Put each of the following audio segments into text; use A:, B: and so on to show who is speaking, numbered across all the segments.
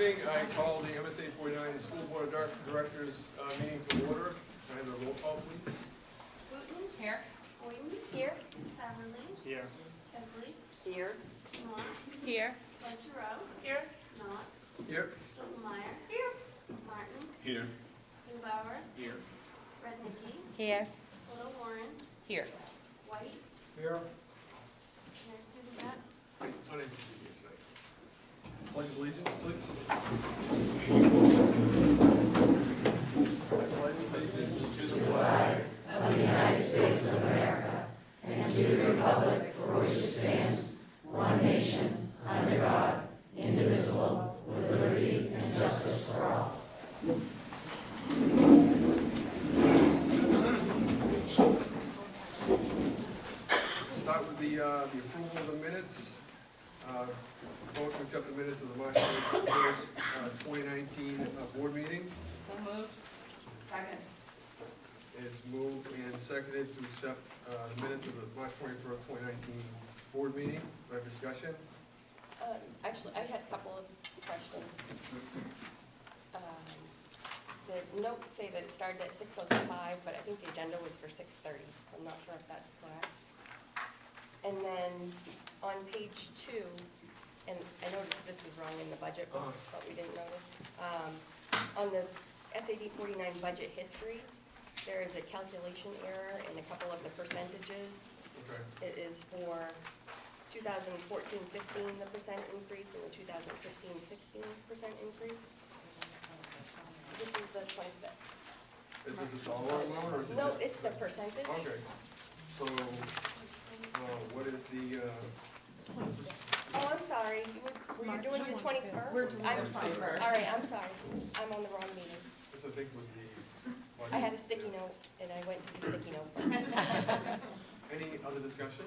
A: evening. I call the M.S.A.D 49 School Board of Directors meeting to order. Can I have a roll call, please?
B: Wooten.
C: Here.
B: Boynton. Here. Beverly.
A: Here.
B: Chesley.
C: Here.
B: Moss.
C: Here.
B: Fletcher.
C: Here.
B: Knott.
A: Here.
B: Littlemeyer. Here. Martin.
A: Here.
B: Newbauer.
A: Here.
B: Rednicki.
C: Here.
B: Little Warren.
C: Here.
B: White.
A: Here.
B: Mayor Student Rep.
A: Unable to be here tonight. Pledge of allegiance, please. I pledge allegiance to the flag
D: of the United States of America and to the republic for which it stands, one nation, under God, indivisible, with liberty and justice for all.
A: Start with the approval of the minutes. Vote to accept the minutes of the March 21st, 2019 board meeting.
C: So moved. Second.
A: It's moved and seconded to accept the minutes of the March 21st, 2019 board meeting. Do I have discussion?
E: Actually, I had a couple of questions. The notes say that it started at 6:05, but I think the agenda was for 6:30, so I'm not sure if that's correct. And then on page 2, and I noticed this was wrong in the budget book, but we didn't notice. On the S.A.D 49 budget history, there is a calculation error in a couple of the percentages.
A: Okay.
E: It is for 2014-15, the percent increase, and the 2015-16% increase. This is the 25th.
A: Is it the dollar amount or is it
E: No,
A: just?
E: it's the percentage.
A: Okay. So, what is the,
E: Oh, I'm sorry, were you doing the 21st?
C: We're doing the 21st.
E: All right, I'm sorry, I'm on the wrong meeting.
A: this I think was the.
E: I had a sticky note, and I went to the sticky note first.
A: Any other discussion?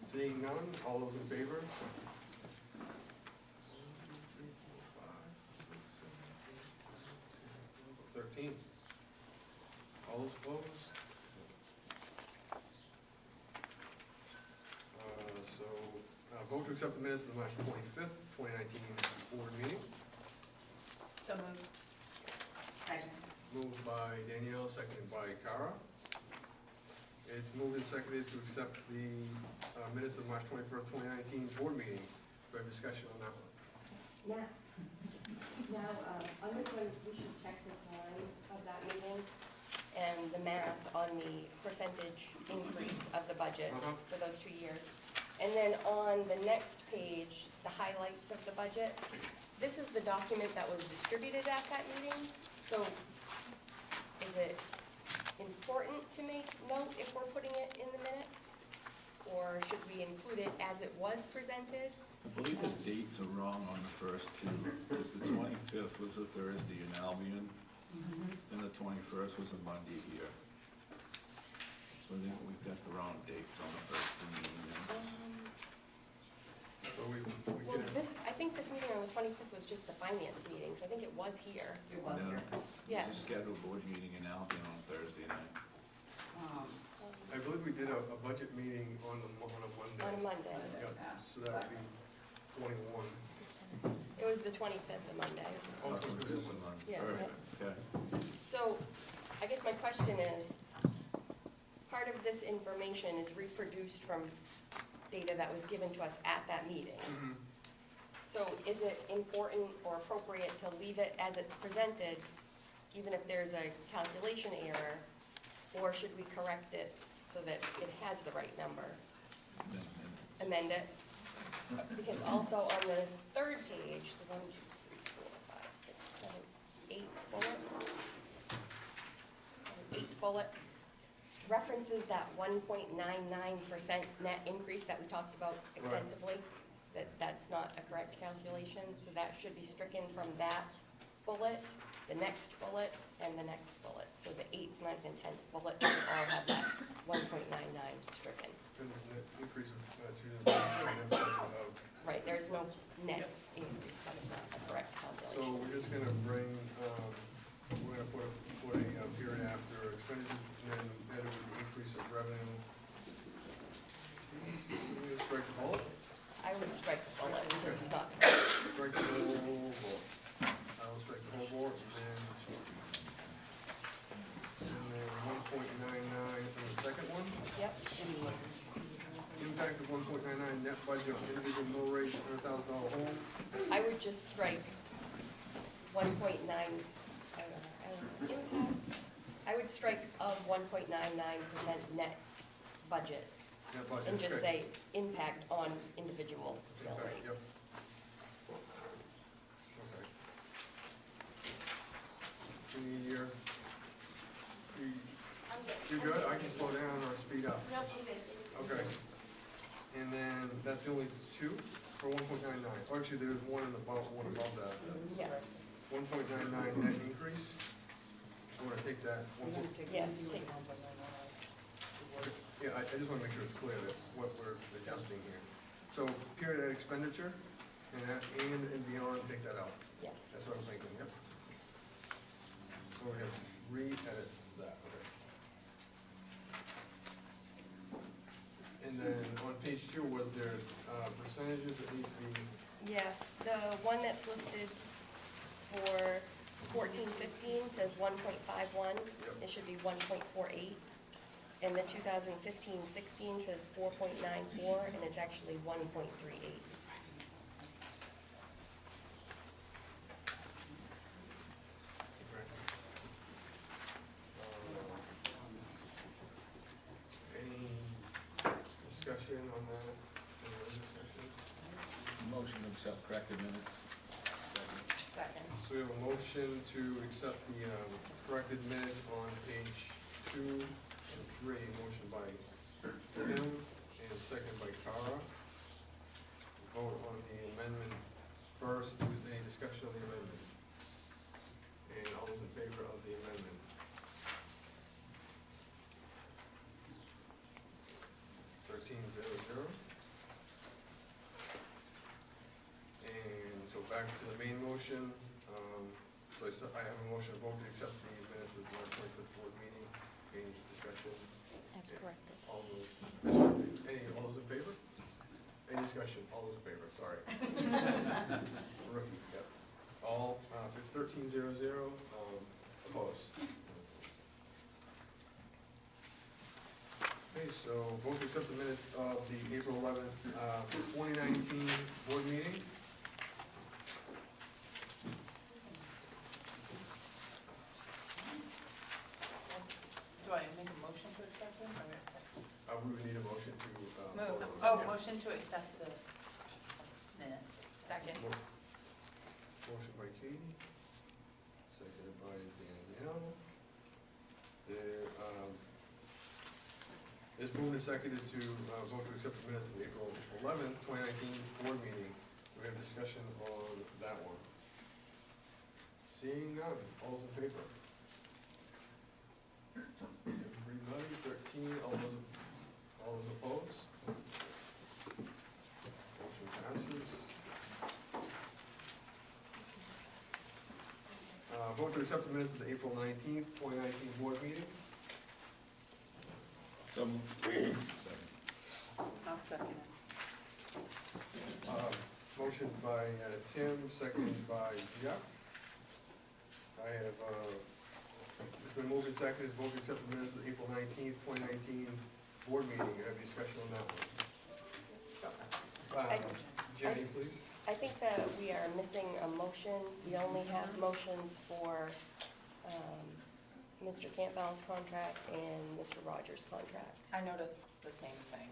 A: Seeing none, all those in favor? 13. All those opposed? Vote to accept the minutes of the March 25th, 2019 board meeting.
C: So moved. Second.
A: Moved by Danielle, seconded by Cara. It's moved and seconded to accept the minutes of the March 21st, 2019 board meeting. Do I have discussion on that one?
E: Now, on this one, we should check the time of that meeting and the math on the percentage increase of the budget for those 2 years. And then on the next page, the highlights of the budget. This is the document that was distributed at that meeting. So is it important to make note if we're putting it in the minutes? Or should we include it as it was presented?
F: I believe the dates are wrong on the first two, because the 25th was a Thursday in Albion, and the 21st was a Monday here. So I think we've got the wrong dates on the first two meetings.
A: So we
E: Well,
A: can,
E: I think this meeting on the 25th was just the finance meeting, so I think it was here.
C: It was here.
E: Yeah.
F: There's a scheduled board meeting in Albion on Thursday night.
A: I believe we did a budget meeting on a Monday.
E: On a Monday.
A: Yeah, so that would be 21.
E: It was the 25th of Monday.
A: Oh,
F: That's what this one on.
E: Yeah.
F: Perfect, okay.
E: So, I guess my question is, part of this information is reproduced from data that was given to us at that meeting. So is it important or appropriate to leave it as it's presented, even if there's a calculation error, or should we correct it so that it has the right number? Amend it? Because also on the third page, the 1, 2, 3, 4, 5, 6, 7, 8 bullet, 8th bullet, references that 1.99% net increase that we talked about extensively, that's not a correct calculation, so that should be stricken from that bullet, the next bullet, and the next bullet. So the 8th, 9th, and 10th bullet should all have that 1.99 stricken.
A: And the increase of
E: Right, there is no net increase, that is not a correct
A: So
E: calculation.
A: we're just gonna bring, we're gonna put a period after expenditures, and then add with the increase of revenue. Can you just correct the bullet?
E: I would strike the bullet, because it's not,
A: Strike the whole board. I will strike the whole board, and then 1.99 from the second one.
E: yep,
A: Impact of 1.99 net budget on individual mill rate, $100,000 home.
E: I would just strike 1.9, impact. I would strike of 1.99% net budget,
A: Net budget,
E: and just
A: okay.
E: say impact on individual mill
A: Impact, yep.
E: rates.
A: Okay. You're,
B: I'm good.
A: you're good? I can slow down or speed up.
B: Nope, I'm good.
A: Okay. And then that's the only two for 1.99. Oh, actually, there's one above that.
E: Yes,
A: 1.99 net increase. I want to take that.
E: yes, take,
A: Yeah, I just want to make sure it's clear that what we're adjusting here. So periodic expenditure and that and beyond, take that out.
E: yes.
A: That's what I'm thinking, yep. So we have 3 edits to that, okay. And then on page 2, was there percentages that need to be,
E: Yes, the one that's listed for 14-15 says 1.51. It should be 1.48. And the 2015-16 says 4.94, and it's actually 1.38.
A: any discussion on that? Any other discussion?
F: Motion to accept corrected minutes.
C: Second.
A: So we have a motion to accept the corrected minutes on page 2 and 3. Motion by Tim and second by Cara. Vote on the amendment first. Any discussion on the amendment? And all those in favor of the amendment? And so back to the main motion. I have a motion to vote to accept the minutes of the March 25th board meeting. Any discussion?
E: That's corrected.
A: All those in favor? Any discussion? All those in favor, sorry. Rookie, yep. All, 13-0-0, opposed. Okay, so vote to accept the minutes of the April 11th, 2019 board meeting.
C: Do I make a motion to accept them, or a second?
A: We would need a motion to.
C: Move,
A: vote on
C: oh,
A: that.
C: motion to accept the minutes. Second.
A: Motion by Katie, seconded by Danielle. There, it's moved and seconded to vote to accept the minutes of the April 11th, 2019 board meeting. We have discussion on that one. Seeing none, all those in favor? Everybody, 13, all those opposed? Motion passes. Vote to accept the minutes of the April 19th, 2019 board meeting.
F: So moved. Second.
C: I'll second it.
A: Motion by Tim, seconded by Jeff. I have, it's been moved and seconded, vote to accept the minutes of the April 19th, 2019 board meeting. I have discussion on that one. Jenny, please.
E: I think that we are missing a motion. We only have motions for Mr. Campbell's contract and Mr. Rogers' contract.
C: I noticed the same thing,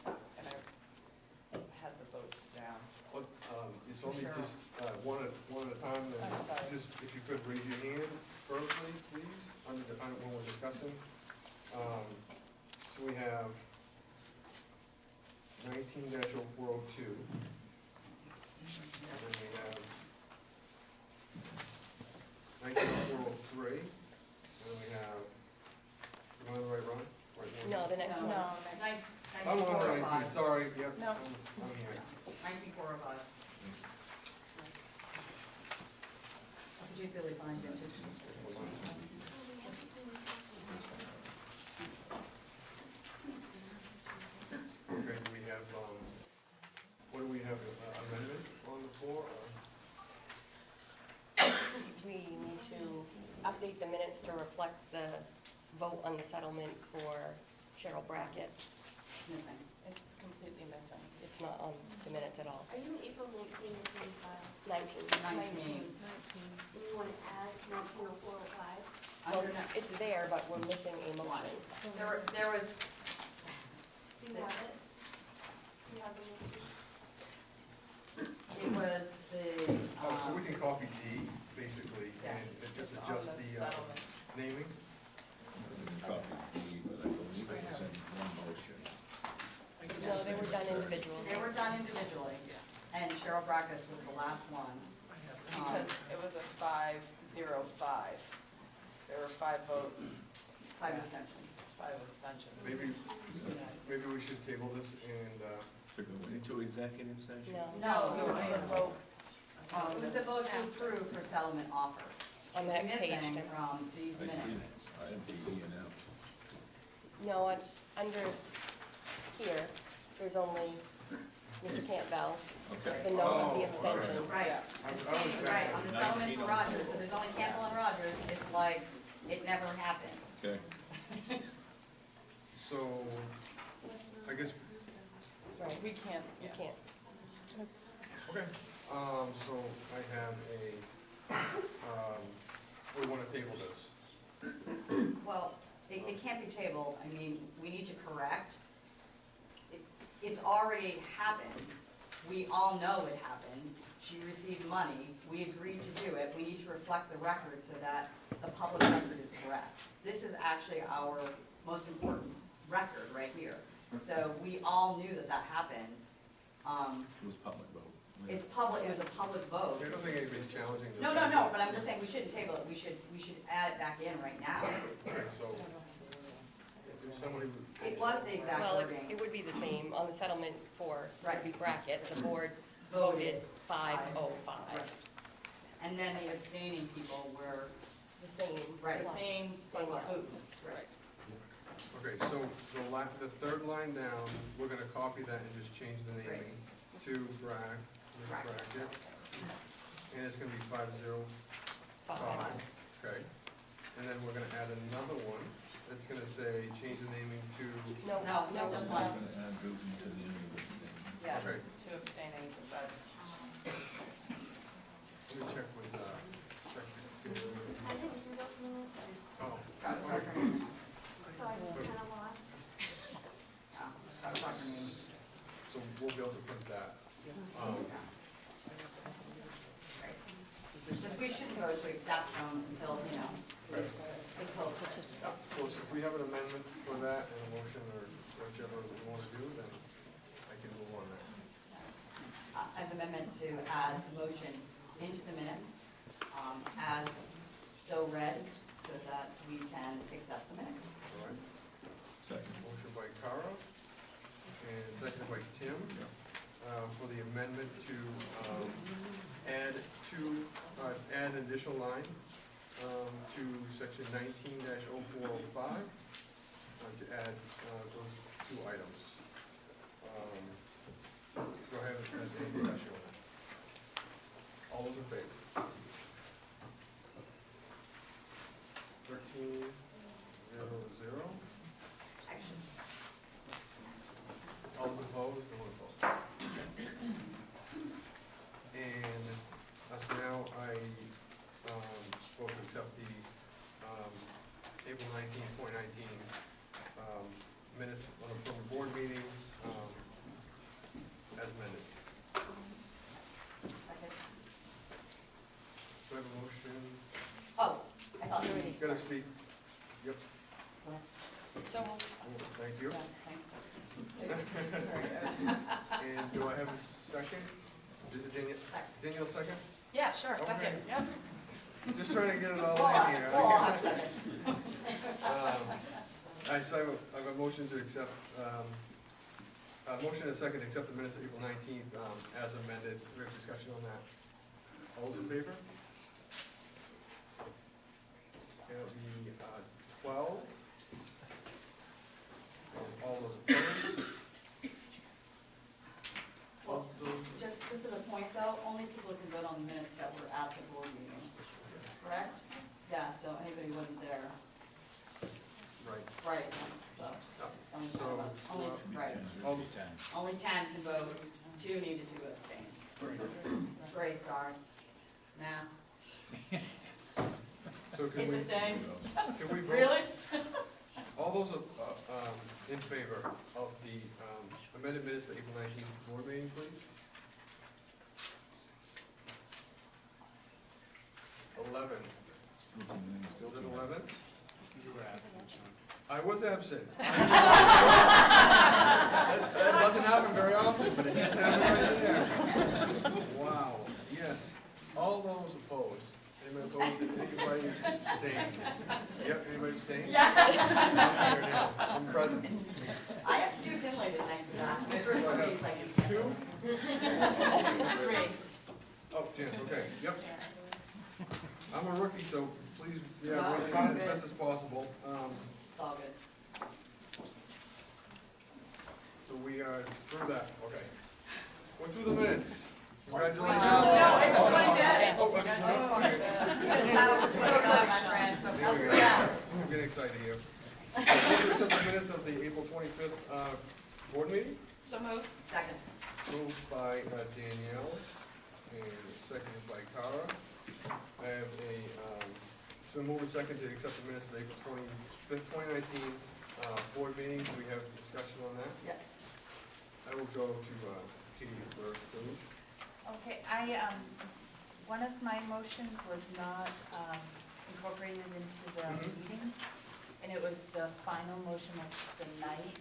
C: and I had the votes down.
A: What, it's only
C: Sure.
A: just one at a time, and
C: I'm sorry.
A: just, if you could raise your hand firstly, please, on when we're discussing. So we have 19-0402. And then we have 19-0403. And then we have, am I on the right run? Right one?
E: No, the next one.
A: I'm on the 19, sorry, yep.
C: No.
A: I'm here.
C: 9405. Particularly fine vintage.
A: Okay, do we have, what do we have
E: update the minutes to reflect the vote on the settlement for Cheryl Brackett.
C: Missing. It's completely missing.
E: It's not on the minutes at all.
B: Are you April 19 or 25?
E: 19.
C: 19.
B: And you want to add 19 or 405?
E: Well,
C: Under no-
E: it's there, but we're missing a motion.
C: There was,
B: Do you have it? Do you have the motion?
C: it was the,
A: Oh, so we can copy D, basically,
C: Yeah.
A: and it just
C: on
A: adjust the
C: settlement.
A: naming?
F: We can copy D, but I believe it was in one motion.
E: No, they were done individually.
G: They were done individually, and Cheryl Brackett's was the last one.
C: Because it was a 5-0-5. There were 5 votes,
G: 5 abstentions.
C: 5 abstentions.
A: Maybe we should table this and,
F: To go into executive session?
E: No,
C: No, it was the vote.
G: It was the vote to approve her settlement offer.
E: on the
G: It's
E: next page.
G: missing
E: Tim.
G: from these
F: I see
G: minutes.
F: this. I have D, E, and F.
E: No, under here, there's only Mr. Campbell,
F: Okay.
E: the note of the
A: Oh, all right.
E: abstentions.
G: Right,
C: Yeah.
A: I was
G: abstaining,
A: bad.
G: right, on the settlement for
F: 19
G: Rogers, so there's only Campbell and Rogers, it's like, it never happened.
F: Okay.
A: so, I guess,
E: Right,
C: We can't,
E: you
C: yeah.
E: can't.
A: okay, so I have we want to table this.
G: Well, it can't be tabled, I mean, we need to correct. It's already happened, we all know it happened, she received money, we agreed to do it, we need to reflect the record so that the public record is correct. This is actually our most important record right here, so we all knew that that happened.
F: It was public vote.
G: It's public, it was a public vote.
A: I don't think anybody's challenging the.
G: No, no, no, but I'm just saying, we shouldn't table it, we should add it back in right now.
A: Okay, so, if somebody.
G: It was the exact
E: Well,
G: wording.
E: it would be the same on the settlement for
G: Right.
E: Ruby Brackett. The board voted 505.
G: Right. And then the abstaining people were
E: The same.
G: Right.
C: The same plus food.
G: Right.
A: Okay, so the third line down, we're gonna copy that and just change the naming to Brackett. And it's gonna be 505, okay? And then we're gonna add another one that's gonna say, change the naming to,
E: No,
G: No,
E: no,
G: just
F: I'm
G: one.
F: gonna add Bruton to the end of this thing.
C: Yeah,
A: Okay.
C: 2 abstaining, but
A: let me check with, secretary.
B: I didn't do those minutes,
A: Oh,
G: Got
B: so
G: Dr.
B: I kind of lost.
G: Dr. Newman.
A: so we'll be able to print that.
G: Because we shouldn't go to accept them until, until,
A: Yeah, so if we have an amendment for that and a motion or whichever we wanna do, then I can move on that.
G: as amendment to add the motion into the minutes, as so read, so that we can accept the minutes.
A: All right,
F: Second.
A: motion by Cara and seconded by Tim, for the amendment to, add an additional line, to section 19-0405, to add, those 2 items. Go ahead and any discussion on that. All those in favor? 13-0-0.
G: Action.
A: All those opposed, no one opposed. And, so now I, vote to accept the, April 19th, 2019, minutes from the board meeting, as amended.
G: Okay.
A: Do I have a motion?
G: Oh, I thought you were.
A: Gotta speak. Yep,
E: So,
A: thank you.
G: Yeah, thank you.
A: And do I have a second? Is it Danielle?
G: Second.
A: Danielle second?
C: yeah, sure,
A: Okay.
C: second, yep.
A: Just trying to get it all
G: We'll
A: in here.
G: all have a second.
A: So I have a motion to accept, a motion and a second to accept the minutes of April 19th, as amended. We have discussion on that. All those in favor? It'll be, 12. And all those opposed?
G: Well, just to the point though, only people who can vote on the minutes that were at the board meeting, correct? Yeah, so anybody abstain. Great, sorry. Nah,
A: So can
G: it's
A: we,
G: a thing.
A: can we vote?
G: Really?
A: All those in favor of the amended minutes for April 19th board meeting, please? 11. Still at 11?
H: You were absent, John.
A: I was absent. That doesn't happen very often, but it is happening right there. Wow, yes. All those opposed? Anybody opposed? Anybody abstained? Yep, anybody abstained?
G: Yeah.
A: I'm present.
G: I have Stu Kinley to thank for that. My first
A: So I
G: one,
A: have
G: he's like,
A: 2?
G: three.
A: Oh, yes, okay, yep. I'm a rookie, so please,
G: No,
A: yeah,
G: it's
A: work
G: all
A: as
G: good.
A: best as possible.
G: It's all good.
A: So we are through that, okay. We're through the minutes. Congratulations.
G: No, April 25th.
A: Oh, okay.
G: So good, my friend. So
A: There
G: I'll
A: we
G: do
A: go.
G: that.
A: I'm getting excited here. So we'll accept the minutes of the April 25th board meeting,
C: So moved.
G: Second.
A: moved by Danielle and seconded by Cara. I have it's been moved and seconded to accept the minutes of the April 25th, 2019 board meeting. Do we have discussion on that?
G: Yeah.
A: I will go to Katie first, please.
B: Okay, one of my motions was not incorporated into the meeting, and it was the final motion of the night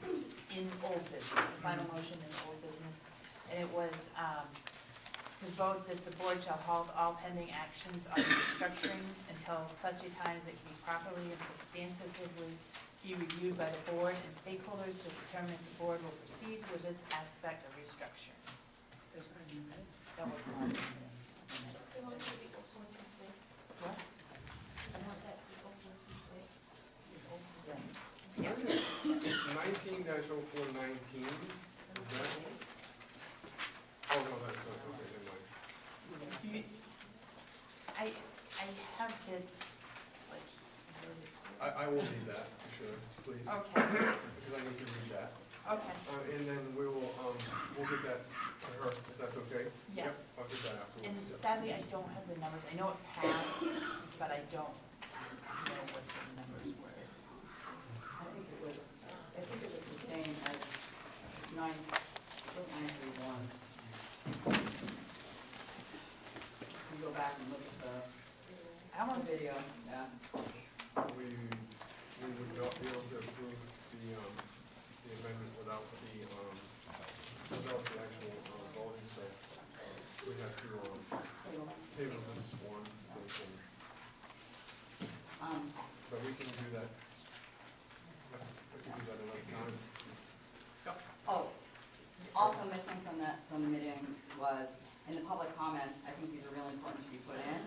B: in old business, the final motion in old business. And it was to vote that the board shall halt all pending actions on restructuring until such a time as it can properly and substantively be reviewed by the board and stakeholders to determine if the board will proceed with this aspect of restructuring. That was not in the minutes.
E: So want to be 426?
B: What?
E: I want that to be 426.
B: Yes.
A: 19-0419, is that? Oh, no, that's not, okay, never mind.
B: I have to, like,
A: I will need that, for sure, please,
B: okay,
A: because I need to read that.
B: okay,
A: And then we will, we'll get that to her, if that's okay?
B: yes.
A: Yep, I'll get that afterwards.
B: And
A: Yep.
B: sadly, I don't have the numbers. I know it passed, but I don't know what the numbers were.
G: I think it was the same as nine, it was 931. You go back and look at the video, yeah.
A: We would not be able to approve the amendments without the actual voting, so we have to table this one, but we can do that. We can do that another time.
G: Oh, also missing from the meetings was, in the public comments, I think these are really important to be put in.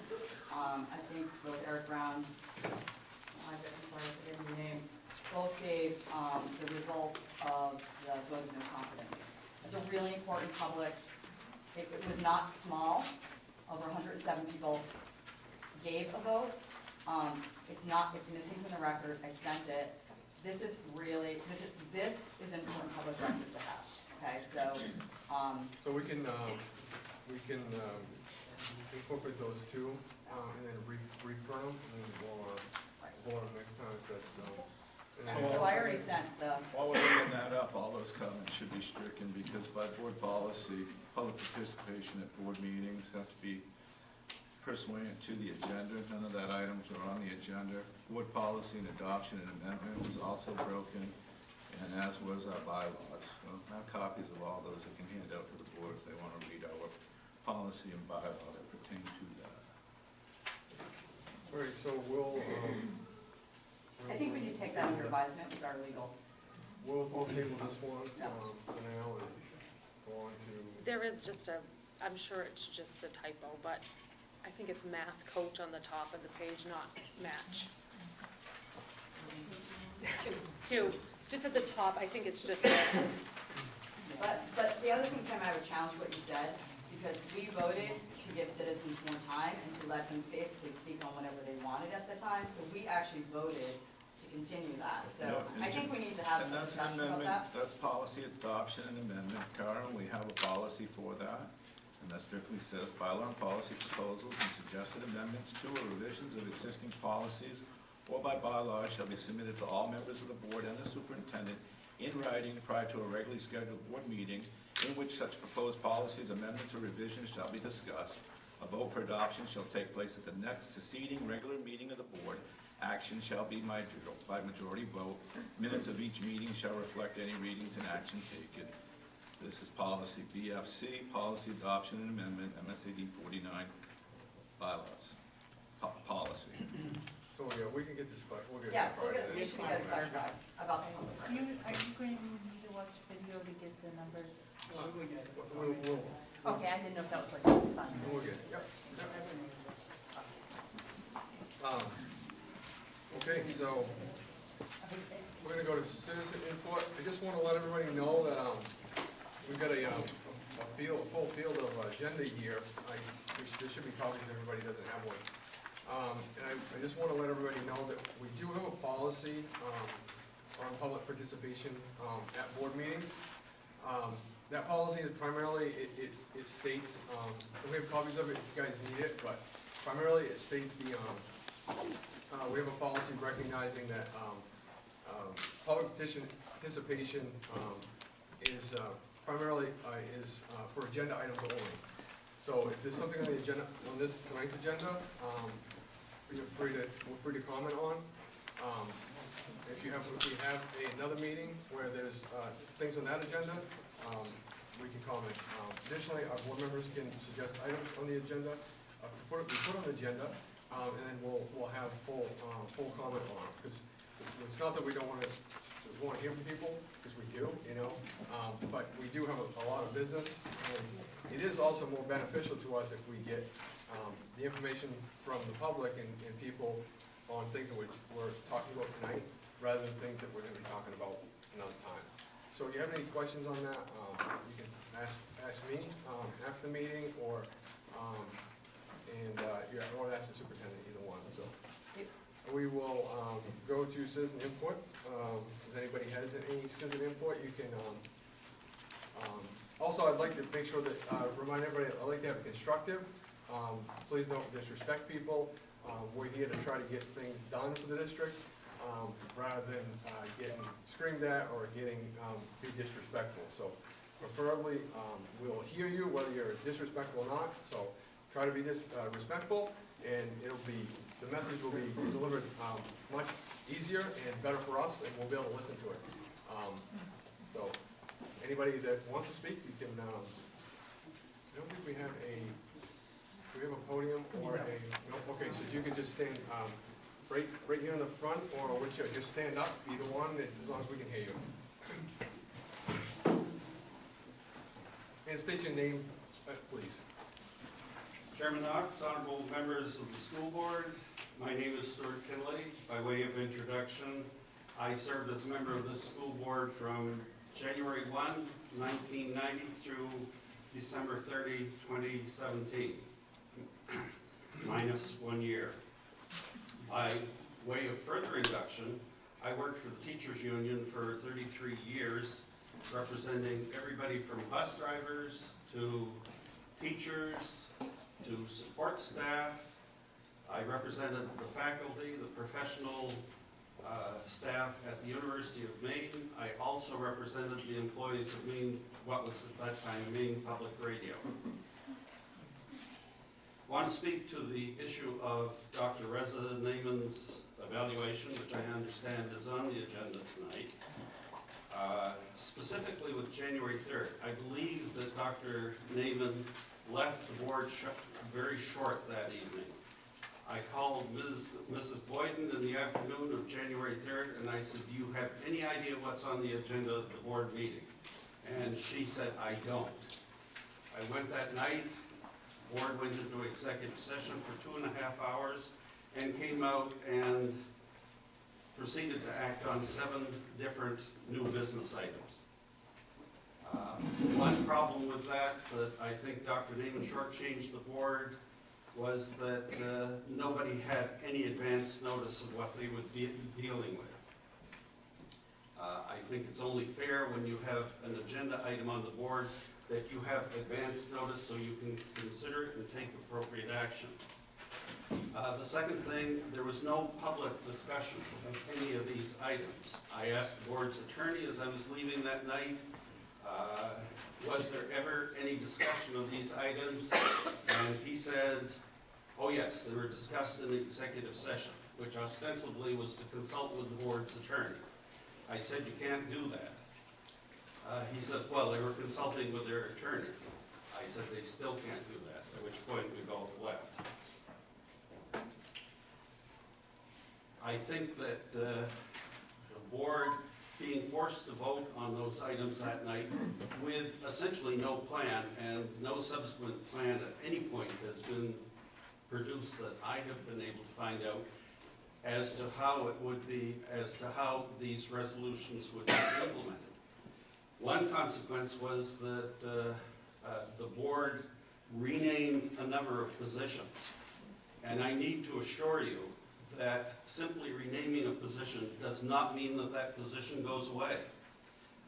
G: I think both Eric Brown, Isaac, I'm sorry, I forget your name, both gave the results of the vote of no confidence. It's a really important public, it was not small, over 107 people gave a vote. It's missing from the record, I sent it. This is really, this is an important public record to have, okay, so,
A: So we can incorporate those two, and then reprint them, and then we'll vote on them next time if that's, and then-
G: so I already sent the,
F: While we're bringing that up, all those comments should be stricken because by board policy, public participation at board meetings have to be pursuant to the agenda. None of that items are on the agenda. Board policy and adoption and amendment was also broken, and as was our bylaws. So I have copies of all those I can hand out to the board if they want to read our policy and bylaw that pertain to that.
A: All right, so we'll,
G: I think we need to take that under advisement with our legal.
A: we'll table this one,
G: Yeah.
A: for now, and go on to,
I: There is just I'm sure it's just a typo, but I think it's math coach on the top of the page, not match. Two, just at the top, I think it's just,
G: But the other thing, Tim, I would challenge what you said, because we voted to give citizens more time and to let them basically speak on whatever they wanted at the time, so we actually voted to continue that. So
F: Yeah,
G: I think we need to have
F: And
G: a
F: that's an
G: discussion about
F: amendment,
G: that.
F: that's policy adoption and amendment, Karen, we have a policy for that. and that strictly says bylaw and policy proposals and suggested amendments to or revisions of existing policies or by bylaw shall be submitted to all members of the board and the superintendent in writing prior to a regularly scheduled board meeting in which such proposed policies, amendments, or revisions shall be discussed. A vote for adoption shall take place at the next succeeding regular meeting of the board. Action shall be by majority vote. Minutes of each meeting shall reflect any readings and action taken. This is policy BFC, policy adoption and amendment, M.S.A.D 49 bylaws, policy.
A: So, yeah, we can get this, we'll get it.
G: Yeah, we'll
A: clarified.
G: get, we should get it clarified about the public
B: Are
G: record.
B: you going to need me to watch video to get the numbers?
A: We'll
B: Okay, I didn't know if that was like a sign.
A: we'll get it, yep. Okay, so we're gonna go to citizen input. I just wanna let everybody know that, we've got a full field of agenda here. There should be copies if everybody doesn't have one. And I just wanna let everybody know that we do have a policy, on public participation, at board meetings. That policy is primarily, it states, and we have copies of it if you guys need it, but primarily it states the, we have a policy recognizing that, public participation, is, primarily, is, for agenda items only. So if there's something on the agenda, on this, tonight's agenda, feel free to comment on. If we have another meeting where there's, things on that agenda, we can comment. Additionally, our board members can suggest items on the agenda, we put on the agenda, and then we'll have full comment on it. Because it's not that we don't want to hear from people, because we do, you know, but we do have a lot of business, and it is also more beneficial to us if we get the information from the public and people on things that we're talking about tonight, rather than things that we're going to be talking about another time. So if you have any questions on that, you can ask me after the meeting, or ask the superintendent, either one. So we will go to citizen input. If anybody has any citizen input, you can. Also, I'd like to make sure that remind everybody, I like to have it constructive. Please don't disrespect people. We're here to try to get things done for the district, rather than getting screamed at or getting be disrespectful. So preferably, we'll hear you whether you're disrespectful or not. So try to be respectful, and the message will be delivered much easier and better for us, and we'll be able to listen to it. So anybody that wants to speak, you can. I don't think we have a. Do we have a podium or a? No. Okay, so you can just stand. Right here in the front, or just stand up, either one, as long as we can hear you. And state your name, please.
J: Chairman Knox, honorable members of the school board, my name is Stuart Kinley. By way of introduction, I served as a member of this school board from January 1, 1990 through December 30, 2017, minus 1 year. By way of further induction, I worked for the teachers union for 33 years, representing everybody from bus drivers to teachers to support staff. I represented the faculty, the professional staff at the University of Maine. I also represented the employees of Maine, what was at that time Maine Public Radio. I want to speak to the issue of Dr. Reza Naiman's evaluation, which I understand is on the agenda tonight. Specifically with January 3rd, I believe that Dr. Naiman left the board very short that evening. I called Mrs. Boyden in the afternoon of January 3rd, and I said, do you have any idea what's on the agenda of the board meeting? And she said, I don't. I went that night. Board went into executive session for 2.5 hours and came out and proceeded to act on 7 different new business items. One problem with that I think Dr. Naiman shortchanged the board was that nobody had any advance notice of what they would be dealing with. I think it's only fair when you have an agenda item on the board that you have advance notice so you can consider it and take appropriate action. The second thing, there was no public discussion of any of these items. I asked the board's attorney as I was leaving that night, was there ever any discussion of these items? And he said, oh yes, they were discussed in the executive session, which ostensibly was to consult with the board's attorney. I said, you can't do that. He said, well, they were consulting with their attorney. I said, they still can't do that, at which point we both left. I think that the board being forced to vote on those items that night with essentially no plan and no subsequent plan at any point has been produced that I have been able to find out as to how it would be, as to how these resolutions would be implemented. One consequence was that the board renamed a number of positions. And I need to assure you that simply renaming a position does not mean that that position goes away.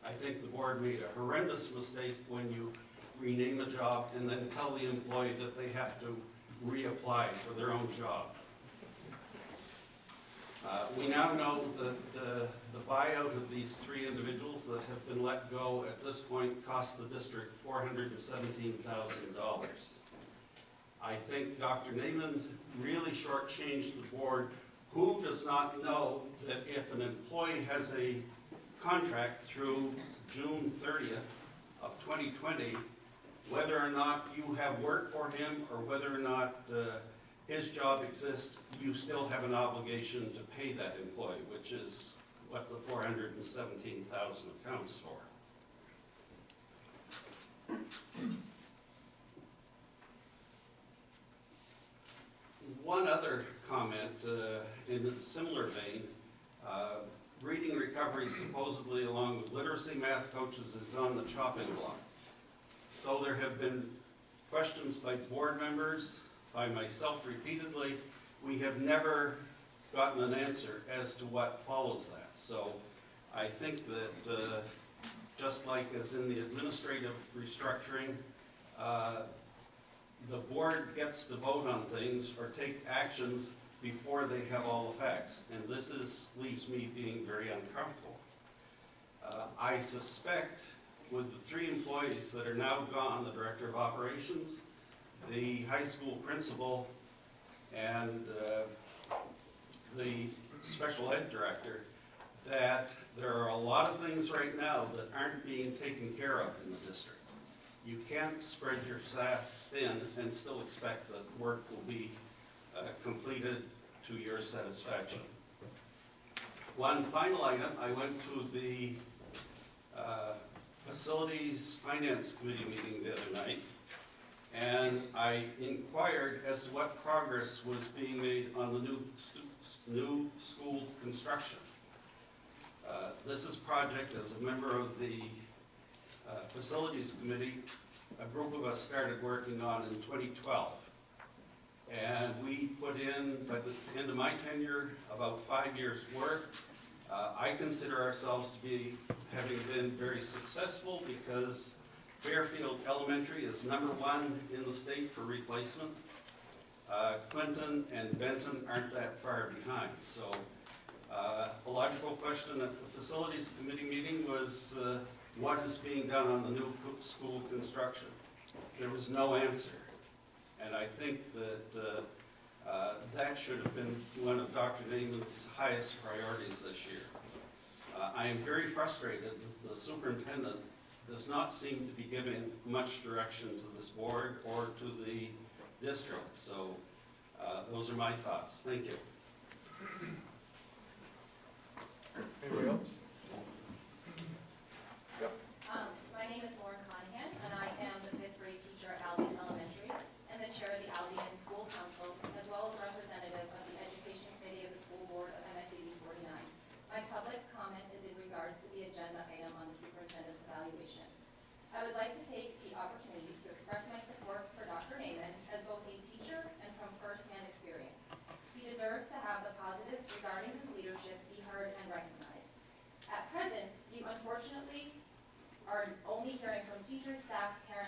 J: I think the board made a horrendous mistake when you rename a job and then tell the employee that they have to reapply for their own job. We now know that the buyout of these three individuals that have been let go at this point cost the district $417,000. I think Dr. Naiman really shortchanged the board. Who does not know that if an employee has a contract through June 30th of 2020, whether or not you have work for him or whether or not his job exists, you still have an obligation to pay that employee, which is what the $417,000 accounts for. One other comment in a similar vein, reading recovery supposedly along with literacy math coaches is on the chopping block. Though there have been questions by board members, by myself repeatedly, we have never gotten an answer as to what follows that. So I think that just like as in the administrative restructuring, the board gets to vote on things or take actions before they have all the facts. And this leaves me being very uncomfortable. I suspect with the three employees that are now gone, the director of operations, the high school principal, and the special ed director, that there are a lot of things right now that aren't being taken care of in the district. You can't spread your staff thin and still expect that work will be completed to your satisfaction. One final item, I went to the Facilities Finance Committee meeting the other night, and I inquired as to what progress was being made on the new school construction. This is a project, as a member of the Facilities Committee, a group of us started working on in 2012. And we put in, by the end of my tenure, about 5 years' work. I consider ourselves to be having been very successful because Fairfield Elementary is #1 in the state for replacement. Clinton and Benton aren't that far behind. So a logical question at the Facilities Committee meeting was what is being done on the new school construction? There was no answer. And I think that that should have been one of Dr. Naiman's highest priorities this year. I am very frustrated that the superintendent does not seem to be giving much direction to this board or to the district. So those are my thoughts. Thank you.
A: Anybody else? Yep.
K: My name is Lauren Conahan, and I am the 5th grade teacher at Albion Elementary and the chair of the Albion School Council, as well as representative of the Education Committee of the School Board of M.S.A.D 49. My public comment is in regards to the agenda item on the superintendent's evaluation. I would like to take the opportunity to express my support for Dr. Naiman as both a teacher and from firsthand experience. He deserves to have the positives regarding his leadership be heard and recognized. At present, you unfortunately are only hearing from teachers, staff, parents,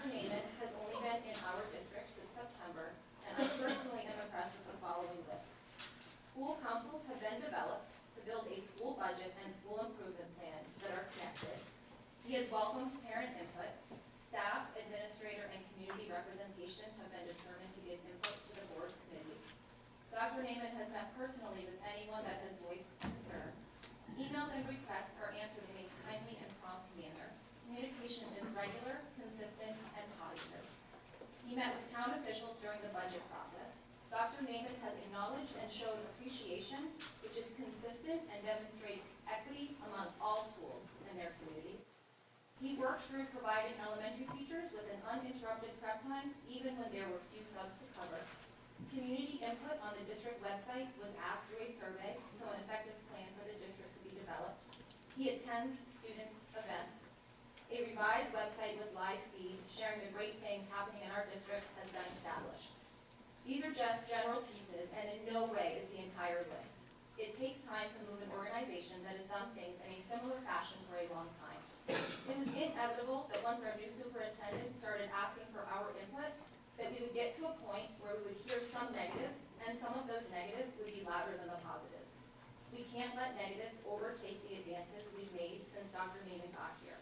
K: Dr. Naiman has only been in our district since September, and I personally am impressed with the following list. School councils have been developed to build a school budget and school improvement plan that are connected. He has welcomed parent input. Staff, administrator, and community representation have been determined to give input to the board's committees. Dr. Naiman has met personally with anyone that has voiced concern. Emails and requests are answered in a timely and prompt manner. Communication is regular, consistent, and positive. He met with town officials during the budget process. Dr. Naiman has acknowledged and showed appreciation, which is consistent and demonstrates equity among all schools in their communities. He worked through providing elementary teachers with an uninterrupted prep time, even when there were few subs to cover. Community input on the district website was asked through a survey, so an effective plan for the district could be developed. He attends students' events. A revised website with live feed sharing the great things happening in our district has been established. These are just general pieces and in no way is the entire list. It takes time to move an organization that has done things in a similar fashion for a long time. It was inevitable that once our new superintendent started asking for our input, that we would get to a point where we would hear some negatives, and some of those negatives would be louder than the positives. We can't let negatives overtake the advances we've made since Dr. Naiman got here.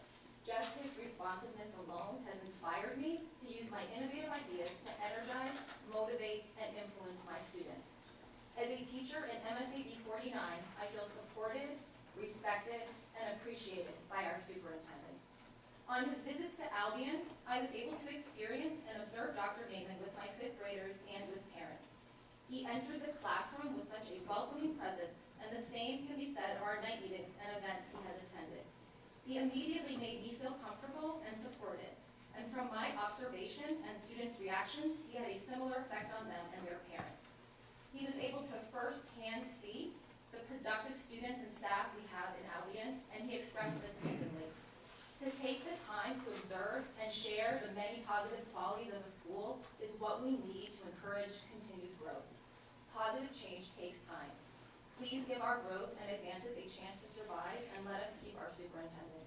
K: Just his responsiveness alone has inspired me to use my innovative ideas to energize, motivate, and influence my students. As a teacher in M.S.A.D 49, I feel supported, respected, and appreciated by our superintendent. On his visits to Albion, I was able to experience and observe Dr. Naiman with my fifth graders and with parents. He entered the classroom with such a welcoming presence, and the same can be said of our night meetings and events he has attended. He immediately made me feel comfortable and supported, and from my observation and students' reactions, he had a similar effect on them and their parents. He was able to firsthand see the productive students and staff we have in Albion, and he expressed this openly. To take the time to observe and share the many positive qualities of a school is what we need to encourage continued growth. Positive change takes time. Please give our growth and advances a chance to survive, and let us keep our superintendent.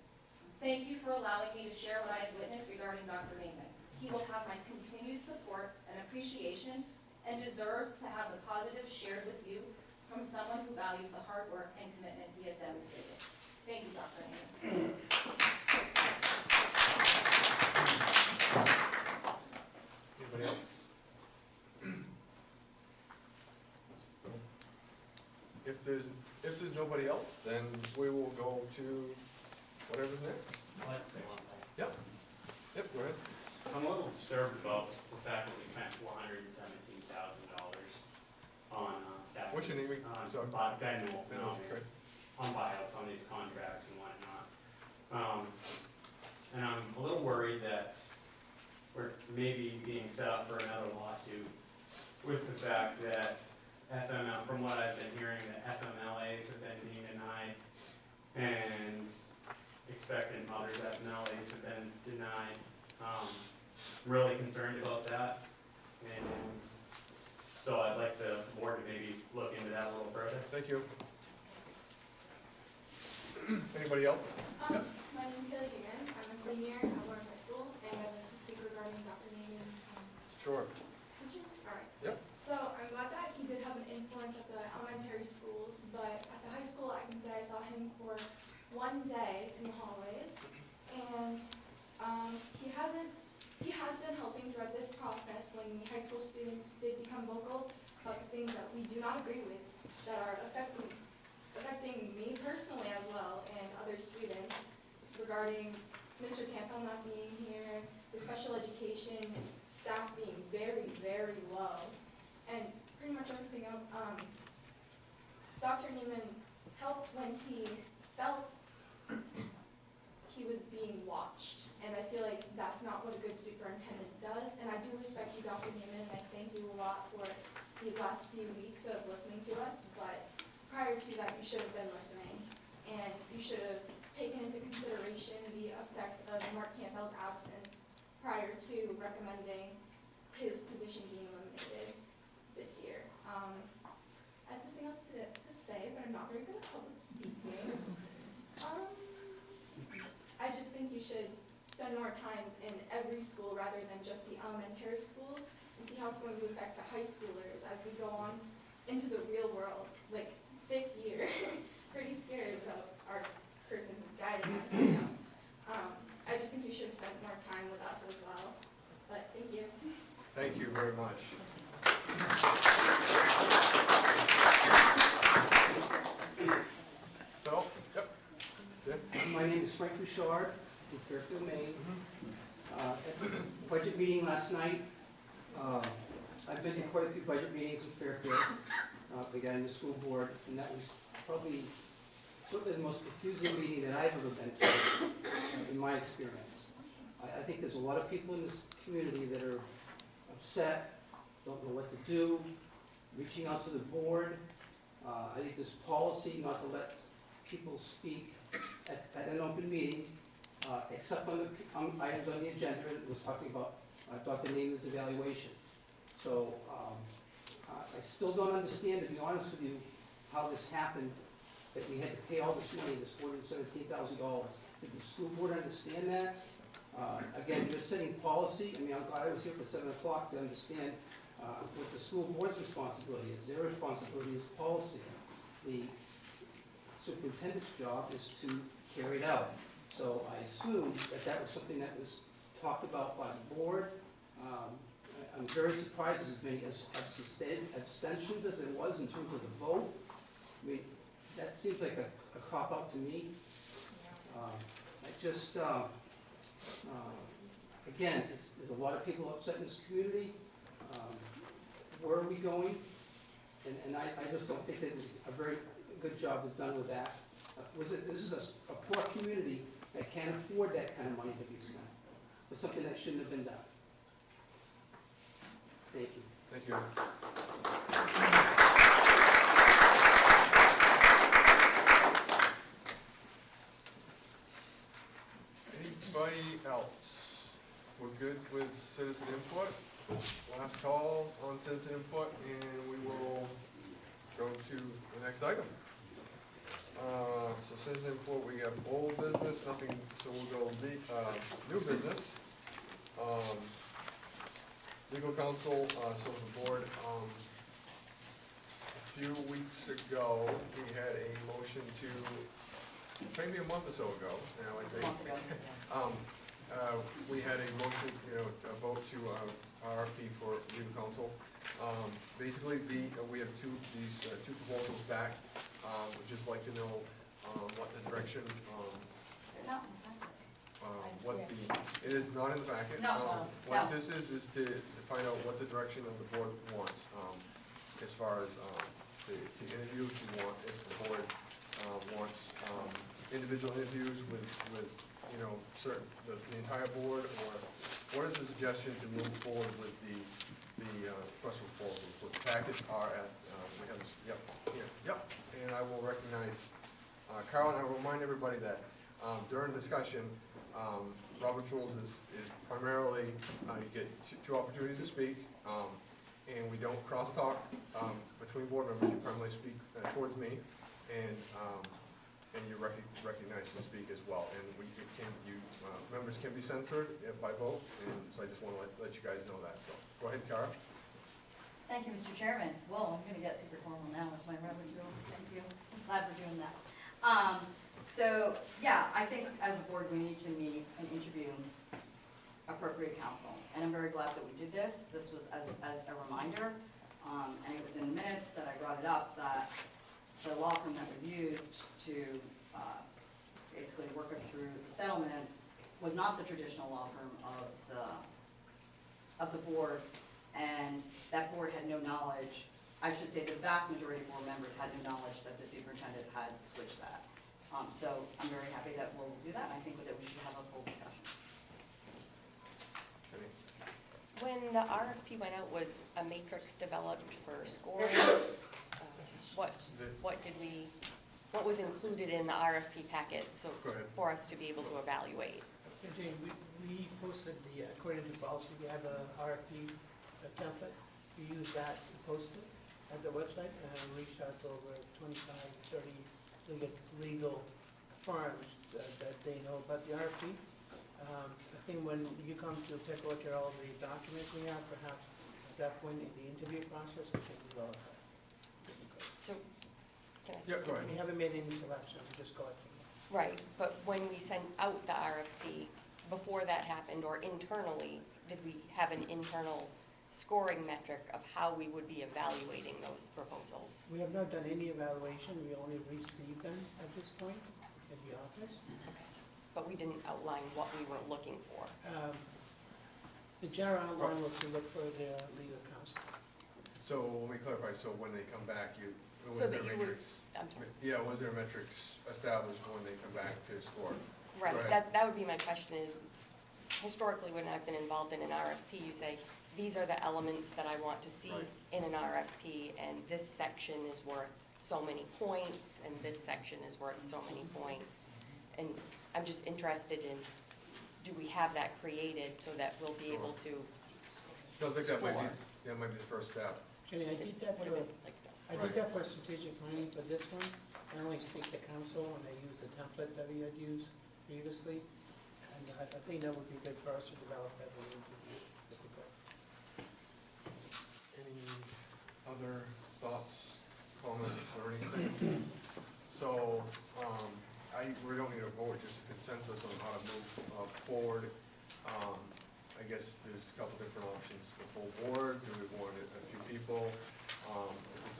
K: Thank you for allowing me to share what I have witnessed regarding Dr. Naiman. He will have my continued support and appreciation, and deserves to have the positive shared with you from someone who values the hard work and commitment he has demonstrated. Thank you, Dr. Naiman.
A: Anybody else? If there's nobody else, then we will go to whatever's next.
H: I'd like to say one thing.
A: Yep, go ahead.
H: I'm a little disturbed about the fact that we spent $417,000 on that.
A: What's your name? Sorry.
H: Ben Noel,
A: Okay.
H: on buyouts on these contracts and whatnot. And I'm a little worried that we're maybe being set up for another lawsuit with the fact that FML, from what I've been hearing, that FMLAs have been being denied, and expectant mothers FMLAs have been denied. I'm really concerned about that, and so I'd like the board to maybe look into that a little further.
A: Thank you. Anybody else? Yep.
L: My name's Kelly again. I'm a senior at Lawrence High School, and I'm going to speak regarding Dr. Naiman's
A: Sure.
L: teaching. All right.
A: Yep.
L: So I'm glad that he did have an influence at the elementary schools, but at the high school, I can say I saw him for one day in the hallways, and he has been helping throughout this process when the high school students did become vocal about the things that we do not agree with that are affecting me personally as well and other students regarding Mr. Campbell not being here, the special education staff being very, very low, and pretty much everything else. Dr. Naiman helped when he felt he was being watched, and I feel like that's not what a good superintendent does, and I do respect you, Dr. Naiman, and I thank you a lot for the last few weeks of listening to us, but prior to that, you should have been listening, and you should have taken into consideration the effect of Mark Campbell's absence prior to recommending his position being eliminated this year. I had something else to say, but I'm not very good at public speaking. I just think you should spend more times in every every school rather than just the elementary schools, and see how it's going to affect the high schoolers as we go on into the real world, like this year. Pretty scared about our person who's guiding us, you know. I just think you should have spent more time with us as well, but thank you.
A: Thank you very much. So, yep. Jim?
M: My name is Frank Bouchard from Fairfield, Maine. At the budget meeting last night, I've been to quite a few budget meetings in Fairfield, again, the school board, and that was probably certainly the most confusing meeting that I've ever been to in my experience. I think there's a lot of people in this community that are upset, don't know what to do, reaching out to the board. I think this policy not to let people speak at an open meeting, except on the items on the agenda that was talking about Dr. Namath's evaluation. So I still don't understand, to be honest with you, how this happened, that we had to pay all this money, this $417,000. Did the school board understand that? Again, you're setting policy. I mean, I'm glad I was here for 7 o'clock to understand what the school board's responsibility is. Their responsibility is policy. The superintendent's job is to carry it out. So I assume that that was something that was talked about by the board. I'm very surprised as many abstentions as there was in terms of the vote. I mean, that seems like a cop-out to me. Again, there's a lot of people upset in this community. Where are we going? And I just don't think that a very good job was done with that. This is a poor community that can't afford that kind of money to be spent for something that shouldn't have been done. Thank you.
A: Thank you. Anybody else? We're good with citizen input. Last call on citizen input, and we will go to the next item. So citizen input, we have old business, nothing, so we'll go new business. Legal counsel, so the board, a few weeks ago, we had a motion to, maybe a month or so ago, now I think. We had a motion, a vote to RFP for legal counsel. Basically, we have these two proposals back. We'd just like to know what the direction, it is not in the packet. What this is to find out what the direction of the board wants, as far as the interviews we want, if the board wants individual interviews with certain, the entire board, or what is the suggestion to move forward with the request proposals? What the packets are at, we have this, yep, and I will recognize Carl, and I will remind everybody that during discussion, Robert's rules is primarily, you get two opportunities to speak, and we don't cross-talk between board members. You primarily speak towards me, and you recognize to speak as well. And members can be censored by vote, and so I just want to let you guys know that. So go ahead, Cara.
G: Thank you, Mr. Chairman. Well, I'm going to get super formal now with my Robert's rules. Thank you. I'm glad we're doing that. So, yeah, I think as a board, we need to meet and interview appropriate counsel. And I'm very glad that we did this. This was as a reminder, and it was in minutes that I brought it up, that the law firm that was used to basically work us through the settlements was not the traditional law firm of the board, and that board had no knowledge. I should say the vast majority of board members had no knowledge that the superintendent had switched that. So I'm very happy that we'll do that, and I think that we should have a full discussion.
E: When the RFP went out, was a matrix developed for scoring? What was included in the RFP packet for us to be able to evaluate?
N: Jane, we posted according to policy, we have a RFP template. We use that to post it at the website, and I reached out to over 25, 30 legal firms that they know about the RFP. think when you come to take a look at all the documents we have, perhaps at that point in the interview process, we can develop that.
E: So, can I?
A: Yeah, go ahead.
N: We haven't made any selections, we're just collecting them.
E: Right, but when we sent out the RFP, before that happened, or internally, did we have an internal scoring metric of how we would be evaluating those proposals?
N: We have not done any evaluation, we only received them at this point at the office.
E: Okay. But we didn't outline what we were looking for.
N: The general outline was to look for the legal counsel.
A: So let me clarify, so when they come back, was
E: So
A: there
E: that you would-
A: metrics?
E: I'm sorry.
A: Yeah, was there metrics established when they come back to score?
E: Right,
A: Go ahead.
E: that would be my question is, historically, when I've been involved in an RFP, you say, these are the elements that I want to see
A: Right.
E: in an RFP, and this section is worth so many points, and this section is worth so many points. And I'm just interested in, do we have that created so that we'll be able to
A: Feels like that might be,
E: score?
A: that might be the first step.
N: Jenny, I did that
E: Would
N: for,
E: have been like that.
N: I did that for strategic planning for this one. I only seek the council and I use the template that we had used previously. And I think that would be good for us to develop that in the interview.
A: Any other thoughts, comments, or anything? So, we don't need a vote, just a consensus on how to move forward. I guess there's a couple different options. The full board, do we want a few people? If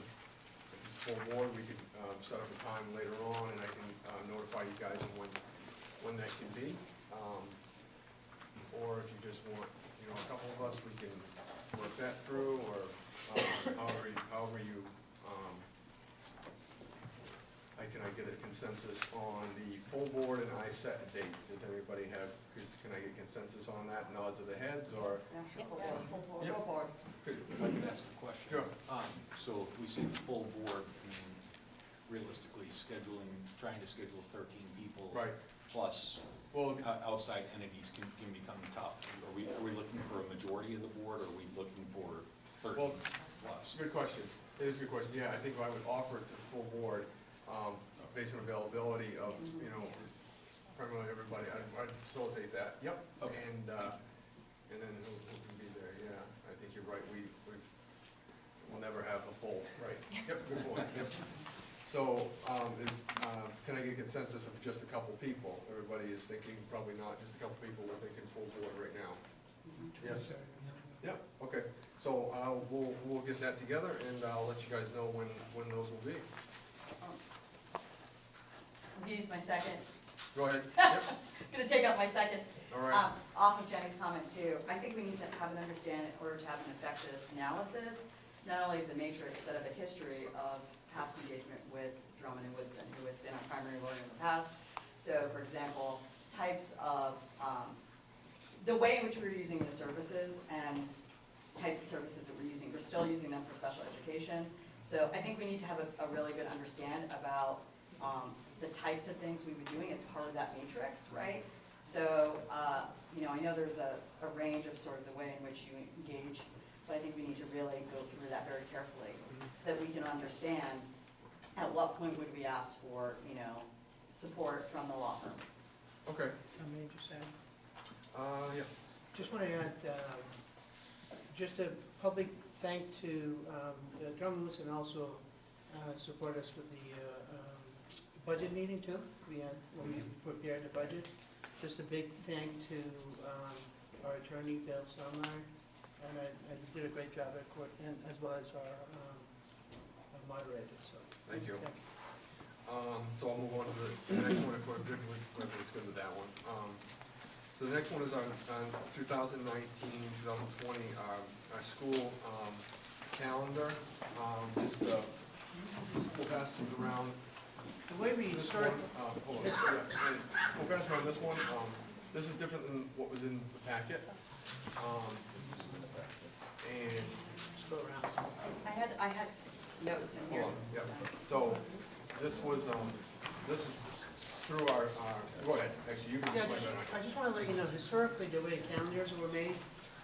A: it's full board, we could set up a time later on, and I can notify you guys of when that can be. Or if you just want, a couple of us, we can work that through, or however you, can I get a consensus on the full board and I set a date? Does anybody have, can I get consensus on that, nods of the heads, or?
G: Yeah, sure, full
E: Yeah.
G: board, full board,
A: Yep.
G: full board.
O: If I could ask a question.
A: Sure.
O: So if we say full board, I mean, realistically trying to schedule 13 people.
A: Right.
O: Plus
A: Well,
O: outside entities can become tough. Are we looking for a majority of the board, or are we looking for 13
A: Well,
O: plus?
A: good question. It is a good question. Yeah, I think I would offer it to the full board, based on availability of, primarily everybody. I'd facilitate that. Yep.
O: Okay.
A: And then who can be there? Yeah, I think you're right. We'll never have a full, right? Yep, good point. Yep. So, can I get consensus of just a couple people? Everybody is thinking probably not, just a couple people. We're thinking full board right now. Yes. Yep, okay. So, we'll get that together, and I'll let you guys know when those will be.
G: I'm gonna use my second,
A: Go ahead. Yep,
G: gonna take up my second.
A: all right.
G: Off of Jenny's comment too, I think we need to have an understanding in order to have an effective analysis, not only of the matrix, but of the history of past engagement with Drummond and Woodson, who has been our primary lawyer in the past. So, for example, types of, the way in which we're using the services and types of services that we're using, we're still using them for special education. So I think we need to have a really good understand about the types of things we would be doing as part of that matrix, right? So, I know there's a range of sort of the way in which you engage, but I think we need to really go through that very carefully so that we can understand at what point would we ask for, support from the law firm.
A: Okay,
N: I may just add,
A: yeah.
N: just want to add, just a public thank to Drummond Wilson also support us with the budget meeting too. When we prepared the budget. Just a big thank to our attorney, Bill Sumner, and I did a great job at court, and as well as our moderator, so.
A: Thank you. So I'll move on to the next one, if everybody's good with that one. So the next one is on 2019, 2020, our school calendar. We'll pass it around.
N: The way we
A: This
N: start,
A: one, hold on, yeah, and we'll pass around this one. This is different than what was in the packet. And,
N: let's go around.
G: I had notes in here.
A: hold on, yeah. So this was through our, go ahead, actually, you can
N: Yeah,
A: explain that.
N: I just want to let you know, historically, the way calendars were made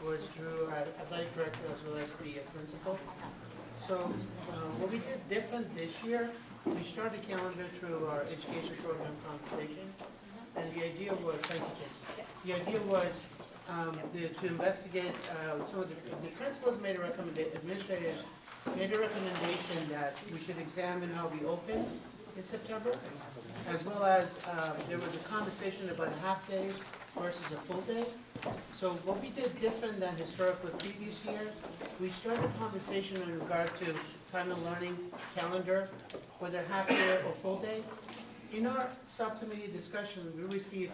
N: was through our athletic director as well as the principal. So what we did different this year, we started the calendar through our education program compensation. And the idea was, thank you, Jim. The idea was to investigate, some of the principals made a recommendation, administrators made a recommendation that we should examine how we open in September, as well as, there was a conversation about half-days versus a full day. So what we did different than historically previous years, we started a conversation in regard to time and learning calendar, whether half-day or full day. In our subcommittee discussion, we received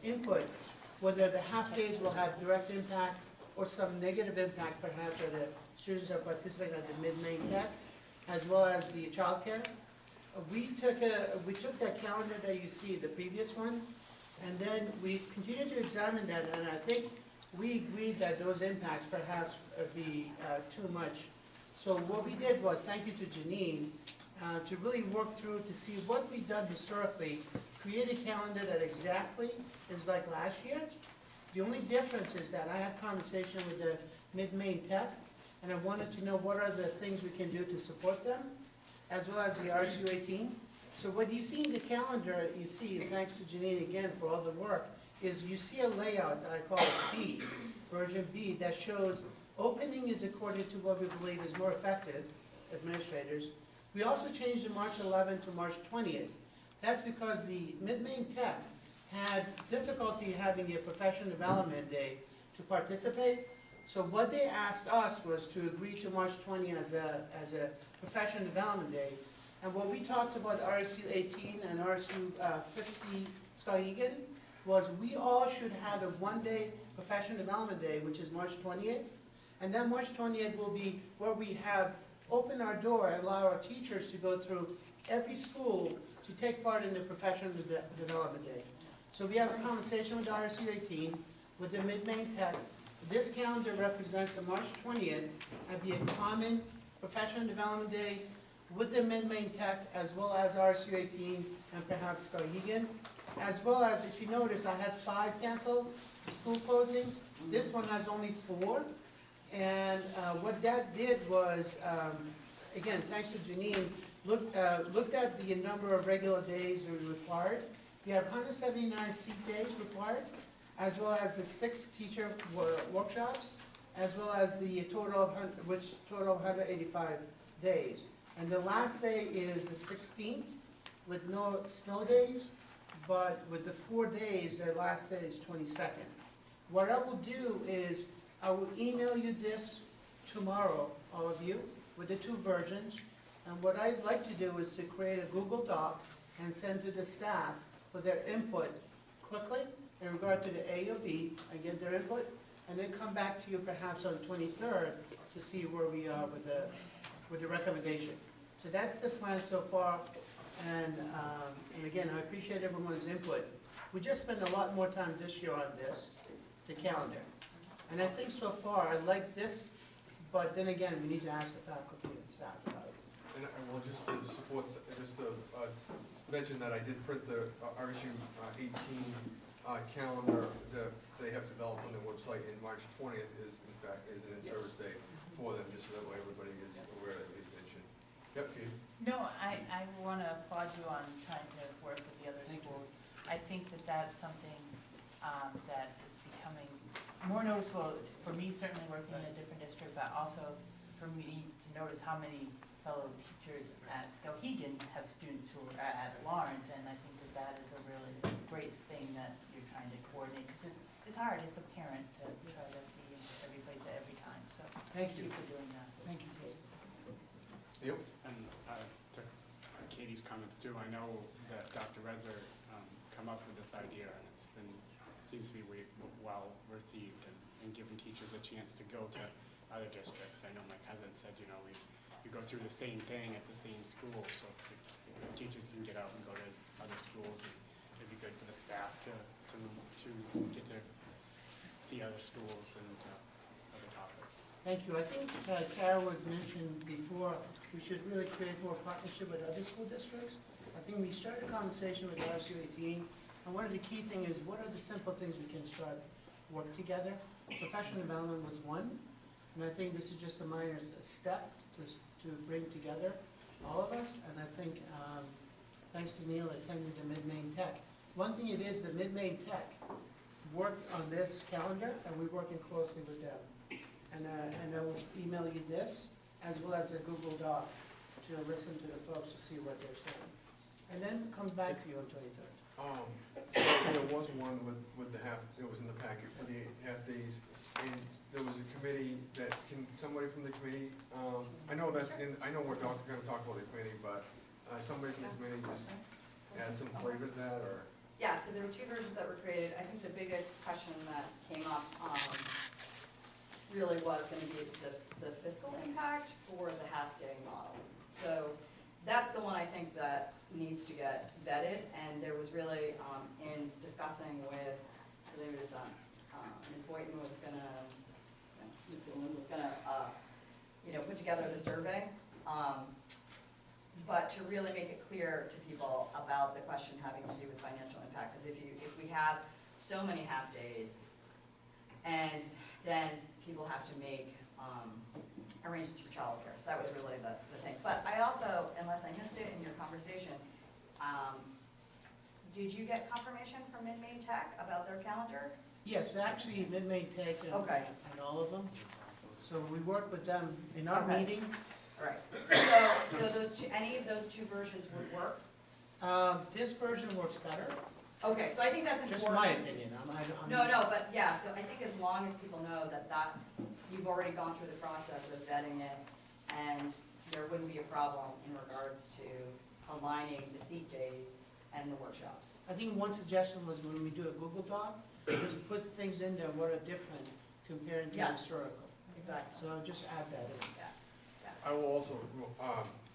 N: input whether the half-days will have direct impact or some negative impact perhaps on the students that participate at the mid-main tech, as well as the childcare. We took that calendar that you see, the previous one, and then we continued to examine that, and I think we agreed that those impacts perhaps be too much. So what we did was, thank you to Janine, to really work through to see what we've done historically, create a calendar that exactly is like last year. The only difference is that I had conversation with the mid-main tech, and I wanted to know what are the things we can do to support them, as well as the RSU 18. So what you see in the calendar, you see, thanks to Janine again for all the work, is you see a layout, I call it B, version B, that shows opening is according to what we believe is more effective, administrators. We also changed the March 11th to March 20th. That's because the mid-main tech had difficulty having a professional development day to participate. So what they asked us was to agree to March 20 as a professional development day. And what we talked about RSU 18 and RSU 50 Skowhegan was we all should have a one-day professional development day, which is March 20th. And then March 20th will be where we have opened our door and allow our teachers to go through every school to take part in the professional development day. So we have a conversation with RSU 18, with the mid-main tech. This calendar represents the March 20th and be a common professional development day with the mid-main tech, as well as RSU 18 and perhaps Skowhegan. As well as, if you notice, I had 5 canceled school closings. This one has only 4. And what that did was, again, thanks to Janine, looked at the number of regular days that are required. You have 179 seat days required, as well as the 6 teacher workshops, as well as the total of 185 days. And the last day is the 16th, with no snow days, but with the 4 days, the last day is 22nd. What I will do is, I will email you this tomorrow, all of you, with the 2 versions. And what I'd like to do is to create a Google Doc and send to the staff for their input quickly in regard to the A or B, and get their input, and then come back to you perhaps on the 23rd to see where we are with the recommendation. So that's the plan so far, and again, I appreciate everyone's input. We just spent a lot more time this year on this, the calendar. And I think so far, I like this, but then again, we need to ask the faculty and staff about it.
A: And well, just to support, mention that I did print the RSU 18 calendar that they have developed on their website, and March 20th is, in fact, is an in-service day for them, just so that way everybody is aware that we mentioned. Yep, Keith?
B: No, I want to applaud you on trying to work with the other schools. I think that that's something that is becoming more noticeable for me, certainly working in a different district, but also for me to notice how many fellow teachers at Skowhegan have students who are at Lawrence, and I think that that is a really great thing that you're trying to coordinate, because it's hard, it's apparent to try to be in every place at every time, so thank you for doing that.
N: Thank you, Kate.
A: Yep.
P: And to Katie's comments too, I know that Dr. Rezer come up with this idea, and it's been, seems to be well received, and giving teachers a chance to go to other districts. I know my cousin said, you know, you go through the same thing at the same school, so if teachers can get out and go to other schools, and it'd be good for the staff to get to see other schools and other topics.
N: Thank you. I think Carol had mentioned before, we should really create more partnership with other school districts. I think we started a conversation with RSU 18, and one of the key things is what are the simple things we can start work together. Professional development was one, and I think this is just a minor step to bring together all of us, and I think thanks to Neil attending the mid-main tech. One thing it is, the mid-main tech worked on this calendar, and we're working closely with them. And I will email you this, as well as a Google Doc, to listen to the folks to see what they're saying. And then come back to you on 23rd.
A: So there was one with the half, it was in the packet for the half days, and there was a committee that, can somebody from the committee, I know that's in, I know we're gonna talk about the committee, but somebody from the committee just add some flavor to that, or?
G: Yeah, so there were two versions that were created. I think the biggest question that came up really was going to be the fiscal impact for the half-day model. So that's the one I think that needs to get vetted, and there was really, in discussing with, I believe it was, Ms. Boynton was gonna, Ms. Boynton was gonna, put together the survey. But to really make it clear to people about the question having to do with financial impact, because if we have so many half-days, and then people have to make arrangements for childcare, so that was really the thing. But I also, unless I missed it in your conversation, did you get confirmation from Mid-Maine Tech about their calendar?
N: Yes, actually, Mid-Maine Tech
G: Okay.
N: and all of them. So we work with them in our
G: Okay.
N: meeting.
G: Right. So those two, any of those two versions would work?
N: This version works better,
G: Okay, so I think that's important.
N: just my opinion. I'm-
G: No, but yeah, so I think as long as people know that you've already gone through the process of vetting it, and there wouldn't be a problem in regards to aligning the seat days and the workshops.
N: I think one suggestion was when we do a Google Doc, just put things in there what are different compared to
G: Yeah.
N: historical.
G: Exactly.
N: So I'll just add that in.
G: Yeah.
A: I will also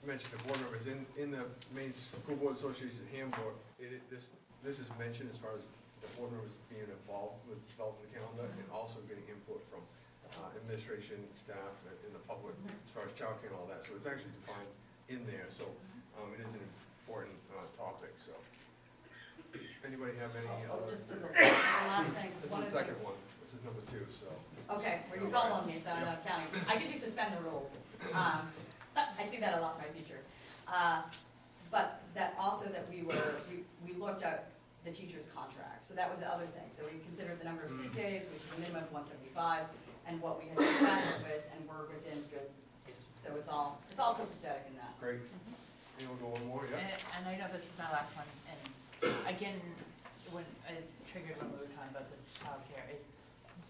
A: mention the board members, in the Maine School Board Association handbook, this is mentioned as far as the board members being involved with developing the calendar and also getting input from administration, staff, and the public as far as childcare and all that. So it's actually defined in there, so it is an important topic, so. Anybody have any other?
G: Just as a last thing.
A: This is the second one, this is number 2, so.
G: Okay, well, you called on me, so I'm not counting. I could do suspend the rules. I see that a lot in my future. But that also that we looked at the teacher's contract, so that was the other thing. So we considered the number of seat days, which is a minimum of 175, and what we had been with, and we're within good. So it's all copacetic in that.
A: Great. And we'll go one more, yeah?
B: And I know this is my last one, and again, when it triggered when we were talking about the childcare, is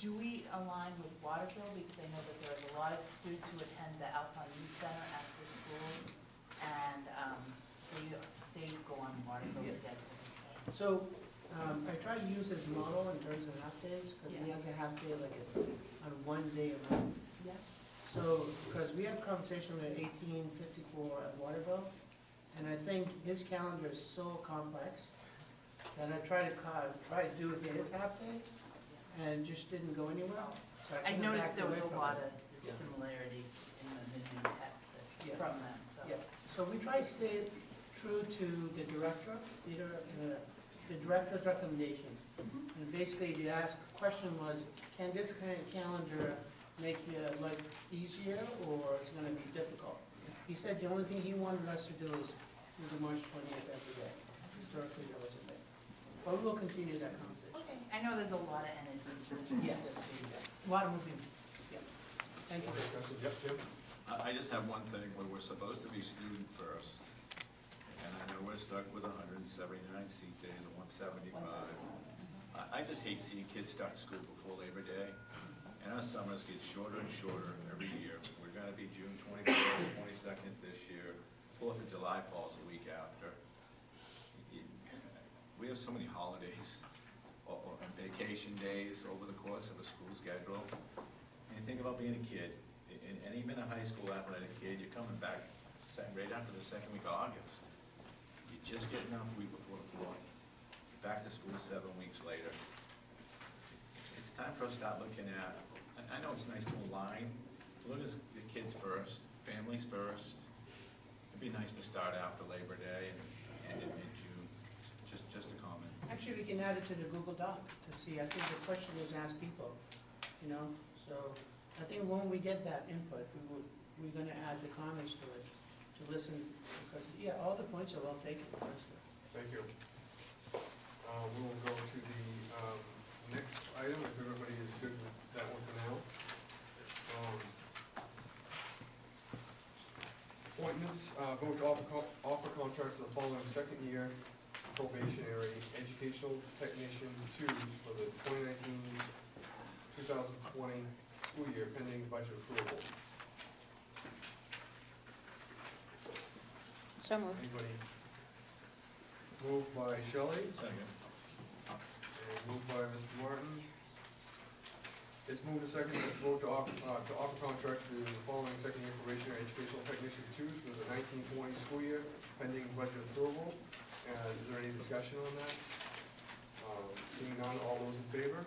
B: do we align with Waterville? Because I know that there's a lot of students who attend the Alpine Youth Center after school, and they go on Waterville's schedule.
N: So I try to use his model in terms of half-days, because he has a half-day like it's on one day a month.
B: Yeah.
N: So, because we have a conversation with 1854 at Waterville, and I think his calendar is so complex that I try to do his half-days, and just didn't go anywhere. So
B: I
N: kinda
B: noticed
N: backed
B: there was
N: away
B: a
N: from
B: lot
N: it.
B: of similarity in the Mid-Maine Tech
N: Yeah.
B: from them, so.
N: Yeah, so we try to stay true to the director, the director's recommendation. And basically, the question was, can this kind of calendar make your life easier, or is it gonna be difficult? He said the only thing he wanted us to do is do the March 28th every day. Historically, there wasn't there. But we will continue that conversation.
B: Okay, I know there's a lot of energy.
N: Yes.
B: A lot of moving pieces.
N: Yeah. Thank you.
A: Yep, yep.
F: I just have one thing, where we're supposed to be student first, and I know we're stuck with 179 seat days and 175. I just hate seeing kids start school before Labor Day, and our summers get shorter and shorter every year. We're gonna be June 21st, 22nd this year, 4th of July falls a week after. We have so many holidays and vacation days over the course of a school schedule. And you think about being a kid, and even a high school athletic kid, you're coming back right after the second week of August. You're just getting out the week before the 4th. Back to school 7 weeks later. It's time for us to start looking at, I know it's nice to align, look at the kids first, families first. It'd be nice to start after Labor Day and end in mid-June. Just a comment.
N: Actually, we can add it to the Google Doc to see. I think the question is ask people, so I think when we get that input, we're gonna add the comments to it, to listen, because, yeah, all the points are well taken, honestly.
A: Thank you. We will go to the Next item, if everybody is good with that one for now. Appointments, vote to offer contracts to the following second-year probationary educational technician twos for the 2019-2020 school year pending budget approval.
I: So moved.
A: Anybody? Moved by Shelley
F: Second.
A: and moved by Mr. Martin. It's moved to second to vote to offer contract to the following second-year probationary educational technician twos for the 1920 school year pending budget approval. Is there any discussion on that? Seeing none, all those in favor?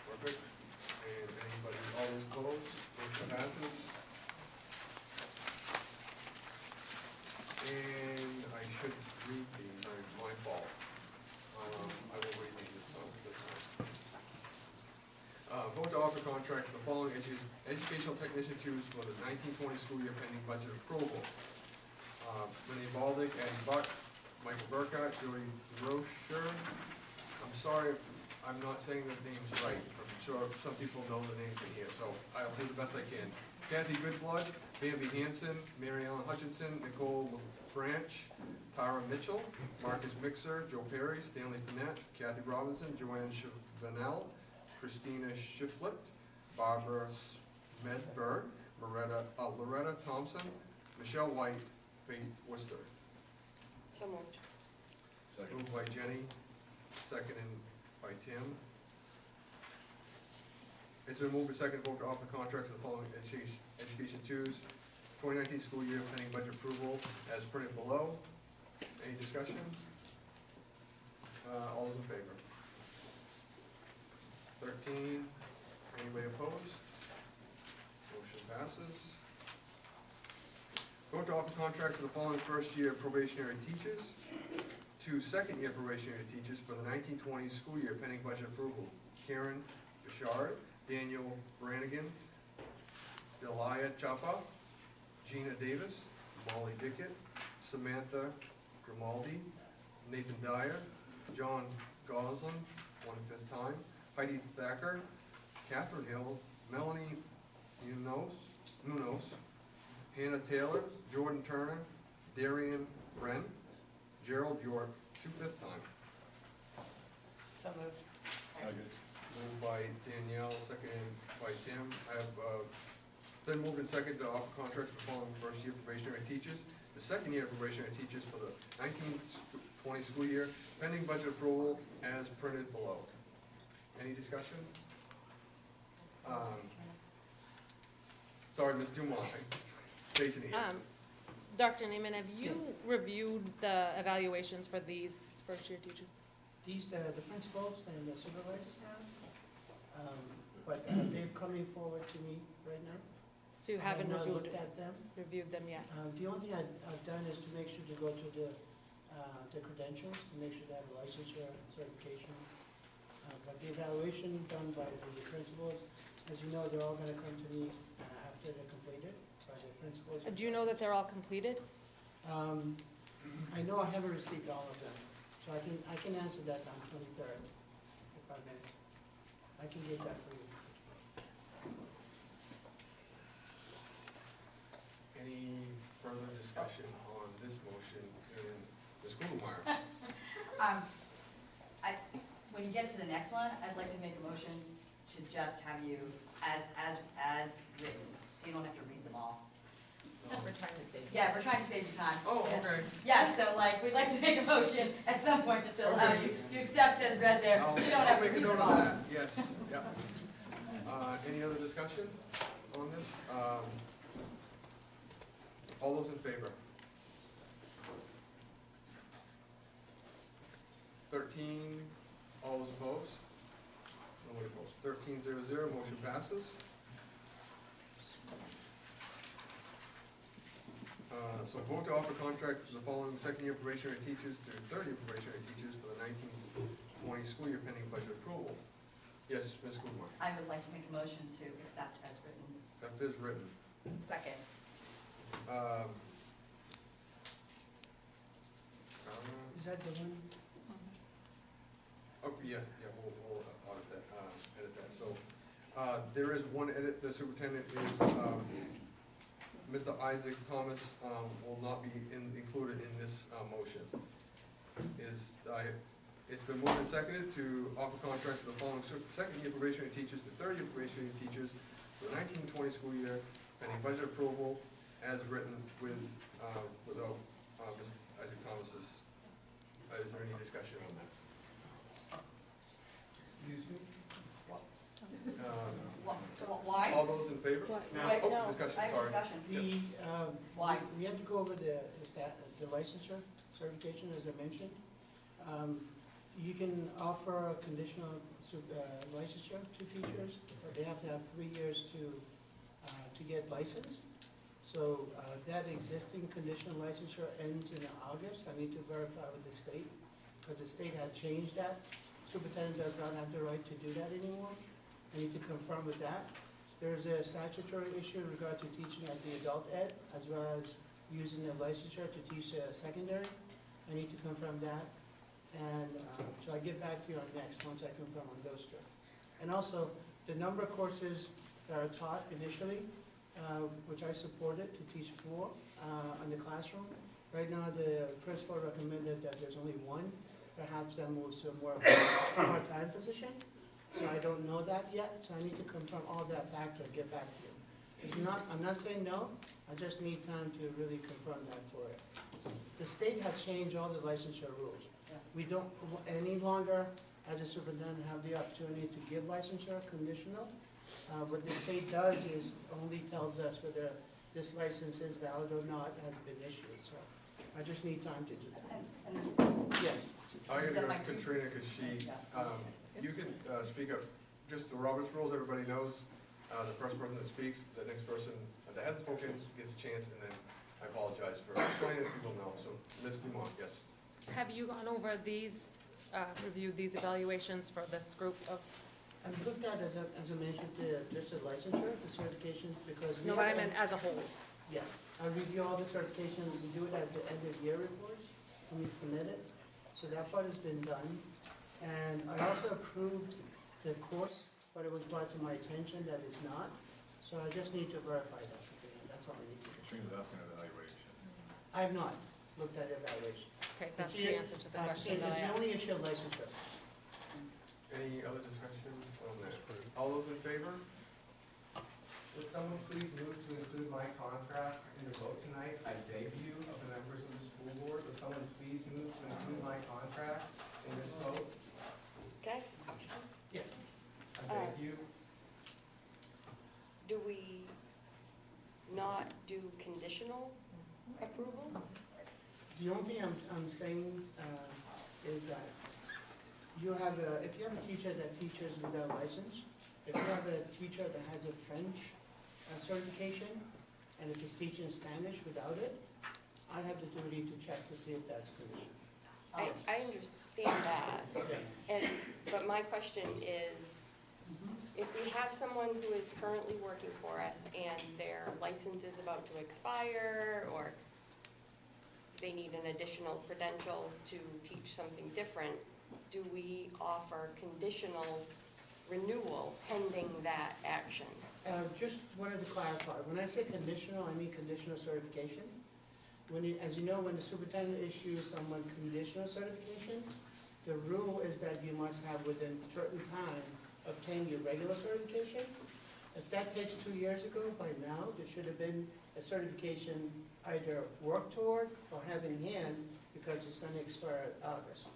A: Perfect. And anybody, all those opposed? Motion passes. And I should read these, my fault. I will read these this time. Vote to offer contracts to the following educational technician twos for the 1920 school year pending budget approval. Renee Baldick, Eddie Buck, Michael Burkott, Joey Rocher. I'm sorry if I'm not saying the names right. I'm sure some people know the names in here, so I'll do the best I can. Kathy Goodblood, Bambi Hanson, Mary Ellen Hutchinson, Nicole Branch, Tara Mitchell, Marcus Mixer, Joe Perry, Stanley Panett, Kathy Robinson, Joanne Chavanel, Christina Shiflett, Barbara Smedberg, Loretta Thompson, Michelle White, Faith Worcester.
E: So moved.
F: Second.
A: Moved by Jenny, seconded by Tim. It's been moved to second vote to offer contracts to the following education twos, 2019 school year pending budget approval as printed below. Any discussion? All those in favor? 13, anybody opposed? Motion passes. Vote to offer contracts to the following first-year probationary teachers, 2 second-year probationary teachers for the 1920 school year pending budget approval. Karen Bouchard, Daniel Brannigan, Delia Chapa, Gina Davis, Molly Dickett, Samantha Grimaldi, Nathan Dyer, John Goslin, 1/5 time, Heidi Thacker, Catherine Hill, Melanie Munoz, Hannah Taylor, Jordan Turner, Darian Wren, Gerald York, 2/5 time.
C: So moved.
F: Second.
A: Moved by Danielle, seconded by Tim. I have been moved and seconded to offer contracts for the following first-year probationary teachers. The second-year probationary teachers for the 1920 school year, pending budget approval as printed below. Any discussion? Sorry, Ms. Dumont, spacing here.
I: Dr. Neiman, have you reviewed the evaluations for these first-year teachers?
N: These, the principals and the supervisors have, but they're coming forward to me right now.
I: So you
N: I
I: haven't
N: have not
I: reviewed
N: looked at them.
I: them yet?
N: The only thing I've done is to make sure to go to the credentials, to make sure they have a licensure certification. But the evaluation done by the principals, as you know, they're all gonna come to me after they're completed by the principals.
I: Do you know that they're all completed?
N: I know I haven't received all of them, so I can answer that on 23rd, if I may. I can get that for you.
A: Any further discussion on this motion in Ms. Kugelmeyer?
G: When you get to the next one, I'd like to make a motion to just have you as written, so you don't have to read them all.
C: We're trying to save.
G: Yeah, we're trying to save you time.
A: Oh, okay.
G: Yeah, so like, we'd like to make a motion at some point just to allow you to accept as read there, so you don't have to
A: I'll make
G: read
A: a
G: them
A: note
G: all.
A: of that, yes, yeah. Any other discussion on this? All those in favor? 13, all those opposed? Nobody opposed. 13-0-0, motion passes. So vote to offer contracts to the following second-year probationary teachers to third-year probationary teachers for the 1920 school year pending budget approval. Yes, Ms. Goodwin.
G: I would like to make a motion to accept as written.
A: That is written.
C: Second.
N: Is that the one?
A: Oh, yeah, we'll audit that, edit that. So, there is one edit, the superintendent is, Mr. Isaac Thomas, will not be included in this, motion. It's been moved and seconded to offer contracts to the following second-year probationary teachers to third-year probationary teachers for the 1920 school year, pending budget approval as written without, Mr. Isaac Thomas's, is there any discussion on that?
M: Excuse me?
G: Why?
A: All those in favor?
G: Wait,
A: Oh,
G: no,
A: discussion,
G: I have
A: sorry.
G: discussion.
N: Why? We had to go over the licensure certification, as I mentioned. You can offer a conditional licensure to teachers, but they have to have 3 years to get licensed. So that existing conditional licensure ends in August. I need to verify with the state, because the state had changed that. Superintendent does not have the right to do that anymore. I need to confirm with that. There's a statutory issue in regard to teaching at the adult ed, as well as using the licensure to teach secondary. I need to confirm that. And so I'll get back to you on next, once I confirm on those two. And also, the number of courses that are taught initially, which I supported to teach 4 in the classroom. Right now, the principal recommended that there's only 1. Perhaps that moves to a more part-time position. So I don't know that yet, so I need to confirm all that factor and get back to you. I'm not saying no, I just need time to really confirm that for it. The state has changed all the licensure rules. We don't any longer, as a superintendent, have the opportunity to give licensure conditional. What the state does is only tells us whether this license is valid or not, has been issued, so I just need time to do that. Yes?
A: I'm gonna go to Katrina, because she, you can speak up, just the Robert's rules, everybody knows. The first person that speaks, the next person that hasn't spoken gets a chance, and then I apologize for explaining it, people know. So, Ms. Dumont, yes.
I: Have you gone over these, reviewed these evaluations for this group of?
N: I've looked at, as I mentioned, just the licensure, the certification, because.
I: No, but I meant as a whole.
N: Yeah, I review all the certification, we do it as the end of year reports, when we submit it. So that part has been done. And I also approved the course, but it was brought to my attention that it's not. So I just need to verify that, that's all I need to do.
F: Katrina's asking evaluation.
N: I have not looked at evaluation.
I: Okay, that's the answer to the question that I
N: It's the
I: asked.
N: only issue of licensure.
A: Any other discussion on that? All those in favor?
Q: Would someone please move to include my contract in the vote tonight? I beg you, of the members of the school board, would someone please move to include my contract in this vote?
E: Guys,
N: Yes.
Q: I beg you.
E: do we not do conditional approvals?
N: The only thing I'm saying is that if you have a teacher that teaches without license, if you have a teacher that has a French certification, and if he's teaching Spanish without it, I have the duty to check to see if that's conditional.
E: I understand that, but my question is, if we have someone who is currently working for us and their license is about to expire, or they need an additional credential to teach something different, do we offer conditional renewal pending that action?
N: Just wanted to clarify, when I say conditional, I mean conditional certification. As you know, when the superintendent issues someone conditional certification, the rule is that you must have within a certain time obtained your regular certification. If that takes 2 years ago, by now, there should have been a certification either worked toward or have in hand, because it's going to expire in August.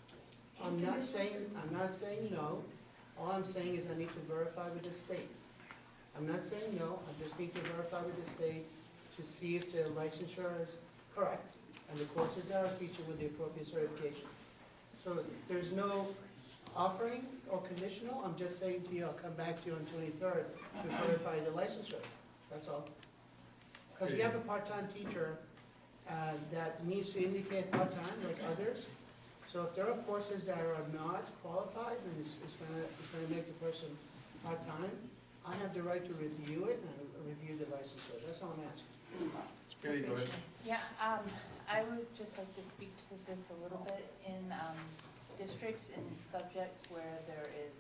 N: I'm not saying no. All I'm saying is I need to verify with the state. I'm not saying no, I just need to verify with the state to see if the licensure is correct, and the courses that are teaching with the appropriate certification. So there's no offering or conditional, I'm just saying to you, I'll come back to you on 23rd to verify the licensure, that's all. Because we have a part-time teacher that needs to indicate part-time like others. So if there are courses that are not qualified, and it's going to make the person part-time, I have the right to review it and review the licensure, that's all I'm asking.
A: Katie, go ahead.
B: Yeah, I would just like to speak to this a little bit. In districts in subjects where there is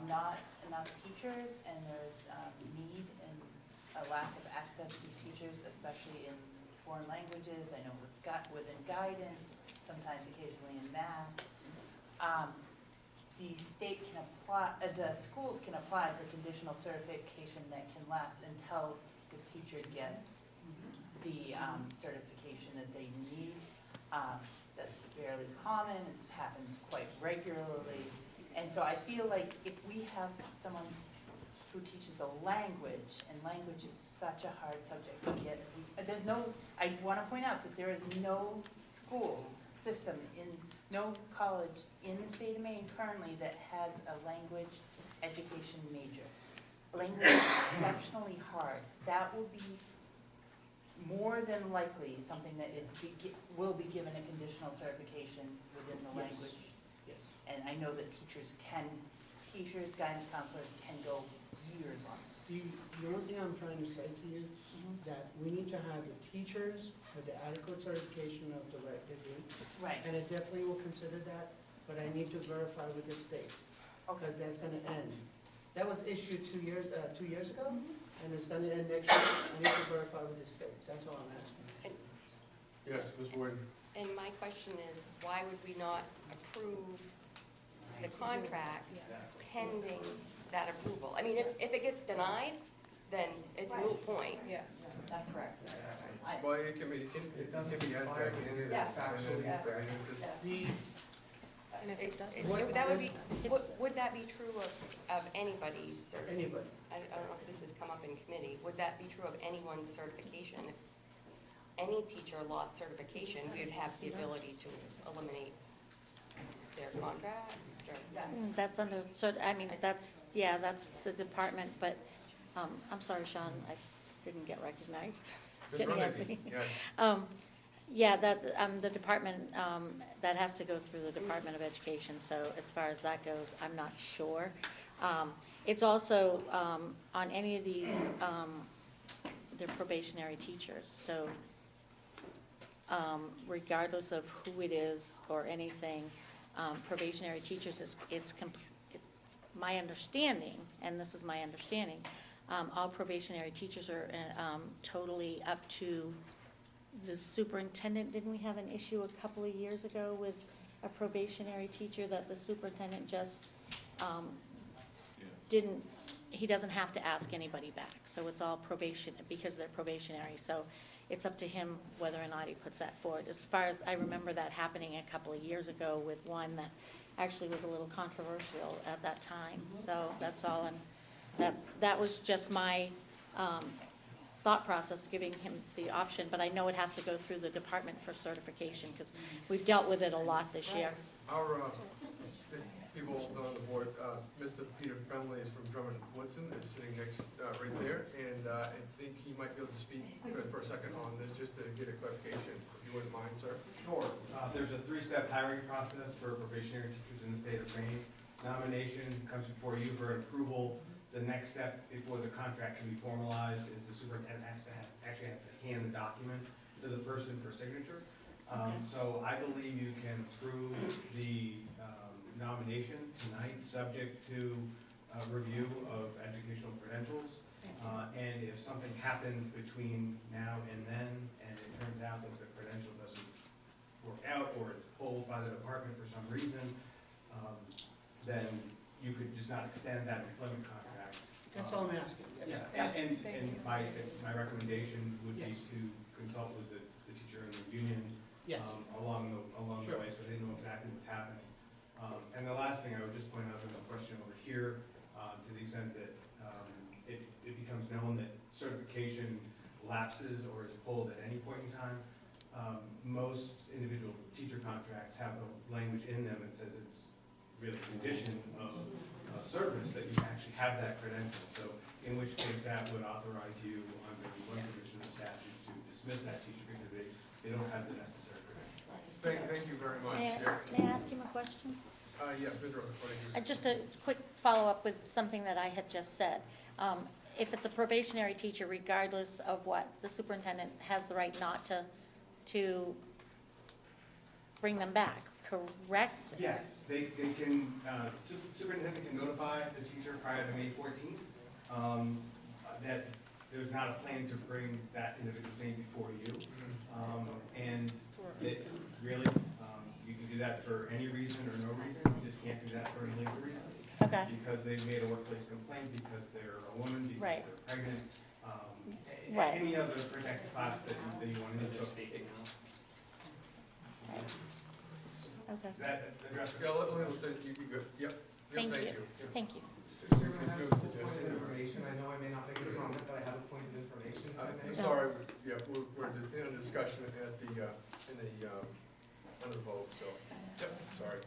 B: not enough teachers and there's need and a lack of access to teachers, especially in foreign languages. I know within guidance, sometimes occasionally in math. The state can apply, the schools can apply for conditional certification that can last until the teacher gets the certification that they need. That's fairly common, it happens quite regularly. And so I feel like if we have someone who teaches a language, and language is such a hard subject to get, there's no, I want to point out that there is no school system no college in the state of Maine currently that has a language education major. Language is exceptionally hard. That will be more than likely something that will be given a conditional certification within the
N: Yes.
B: language.
N: Yes.
B: And I know that teachers, guidance counselors can go years on this.
N: The only thing I'm trying to say to you, that we need to have the teachers with the adequate certification of the right degree.
B: Right.
N: And it definitely will consider that, but I need to verify with the state, because that's gonna end. That was issued 2 years ago, and it's gonna end next year. I need to verify with the state, that's all I'm asking.
A: Yes, Ms. Boyd?
E: And my question is, why would we not approve the contract pending that approval? I mean, if it gets denied, then it's a moot point.
C: Yes.
G: That's correct.
A: Well, it can be added back in.
G: Yes.
A: Factually,
G: Yes.
I: And if it doesn't.
E: That would be, would that be true of anybody's certification?
N: Anybody.
E: I don't know if this has come up in committee. Would that be true of anyone's certification? If any teacher lost certification, we would have the ability to eliminate their contract? Or-
D: That's under, that's the department, but, I'm sorry, Sean, I didn't get recognized. Jenny has me.
A: Yes.
D: Yeah, the department, that has to go through the Department of Education, so as far as that goes, I'm not sure. It's also, on any of these, they're probationary teachers, so, regardless of who it is or anything, probationary teachers, it's my understanding, and this is my understanding, all probationary teachers are totally up to the superintendent. Didn't we have an issue a couple of years ago with a probationary teacher that the superintendent just he doesn't have to ask anybody back, so it's all probation, because they're probationary, so it's up to him whether or not he puts that forward. As far as, I remember that happening a couple of years ago with one that actually was a little controversial at that time, so that's all that was just my, thought process, giving him the option, but I know it has to go through the department for certification, because we've dealt with it a lot this year.
A: Our people on the board, Mr. Peter Fenley is from Drummond Woodson, is sitting next, right there, and I think he might be able to speak for a second on this, just to get a clarification, if you wouldn't mind, sir.
Q: Sure. There's a three-step hiring process for probationary teachers in the state of Maine. Nomination comes before you for approval. The next step before the contract can be formalized is the superintendent actually has to hand the document to the person for signature. So I believe you can approve the nomination tonight, subject to review of educational credentials. And if something happens between now and then, and it turns out that the credential doesn't work out, or it's pulled by the department for some reason, then you could just not extend that employment contract.
N: That's all I'm asking, yes.
Q: Yeah, and my recommendation would be to consult with the teacher and the union
N: Yes.
Q: along the
N: Sure.
Q: way, so they know exactly what's happening. And the last thing I would just point out, there's a question over here, to the extent that it becomes known that certification lapses or is pulled at any point in time. Most individual teacher contracts have a language in them that says it's really a condition of service that you actually have that credential. So in which case that would authorize you under one provision of statute to dismiss that teacher because they don't have the necessary credentials.
A: Thank you very much.
D: May I ask him a question?
A: Yes, Ms. Rhodes, what do you?
D: Just a quick follow-up with something that I had just said. If it's a probationary teacher, regardless of what, the superintendent has the right not to bring them back, correct?
Q: Yes, they can, superintendent can notify the teacher prior to May 14th that there's not a plan to bring that individual's name before you. And it really, you can do that for any reason or no reason, you just can't do that for a legal reason.
D: Okay.
Q: Because they've made a workplace complaint, because they're a woman, because
D: Right.
Q: they're pregnant,
D: Right.
Q: any other protected class that you want to do.
D: Okay.
Q: Does that address?
A: Yeah, let me say, you good, yep.
D: Thank you.
A: Yep.
D: Thank you.
A: Chairman,
R: I have a point of information, I know I may not make a comment, but I have a point of information. if I may.
A: I'm sorry, yeah, we're in a discussion at the, under the vote, so, yep, sorry.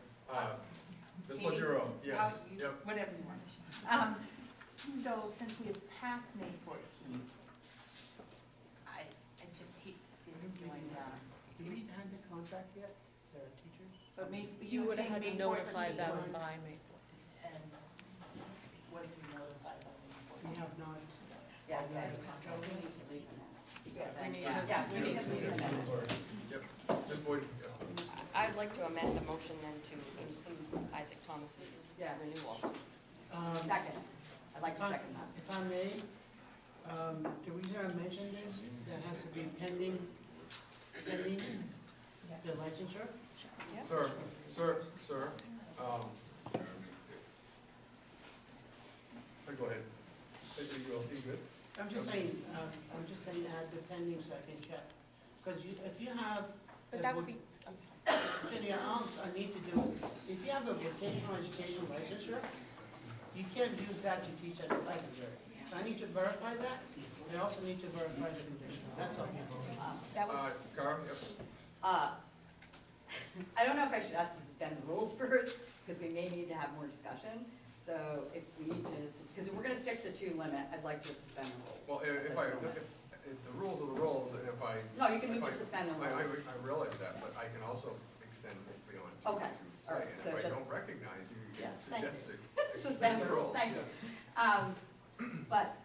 A: Ms.
B: Katie?
A: Legero, yes, yep.
B: Whatever you want. So since we have passed May 14th, I just hate to see us going down.
N: Do we have the contract yet, the teachers?
B: But May,
I: You would have had to notify them
B: was-
I: by May
B: And was notified by May 14th.
N: We have not.
G: Yes.
B: So we need to leave it at.
G: Yeah,
B: then,
I: need
B: yeah.
I: to-
G: Yes, we need to leave it at
A: Yep, Ms. Boyd, yeah.
E: I'd like to amend the motion then to include Isaac Thomas's
G: Yes.
E: renewal.
G: Second, I'd like to second that.
N: If I may, the reason I mentioned this, that has to be pending the licensure.
A: Sir, go ahead. You good?
N: I'm just saying add the pending so I can check. Because if you have.
E: But that would be, I'm sorry.
N: Jenny, I need to do, if you have a vocational education licensure, you can't use that to teach at the secondary. So I need to verify that, I also need to verify the condition, that's all.
E: That would,
A: Carl, yep.
G: I don't know if I should ask to suspend the rules first, because we may need to have more discussion. So if we need to, because if we're gonna stick to 2 limit, I'd like to suspend the rules.
A: Well, if the rules are the rules, and if I.
G: No, you can move
A: if
G: to suspend the
A: I
G: rules.
A: realize that, but I can also extend it beyond.
G: Okay, all right, so
A: And if I
G: just-
A: don't recognize you, you
G: Yes, thank
A: suggest it.
G: Suspend the rules, thank you. But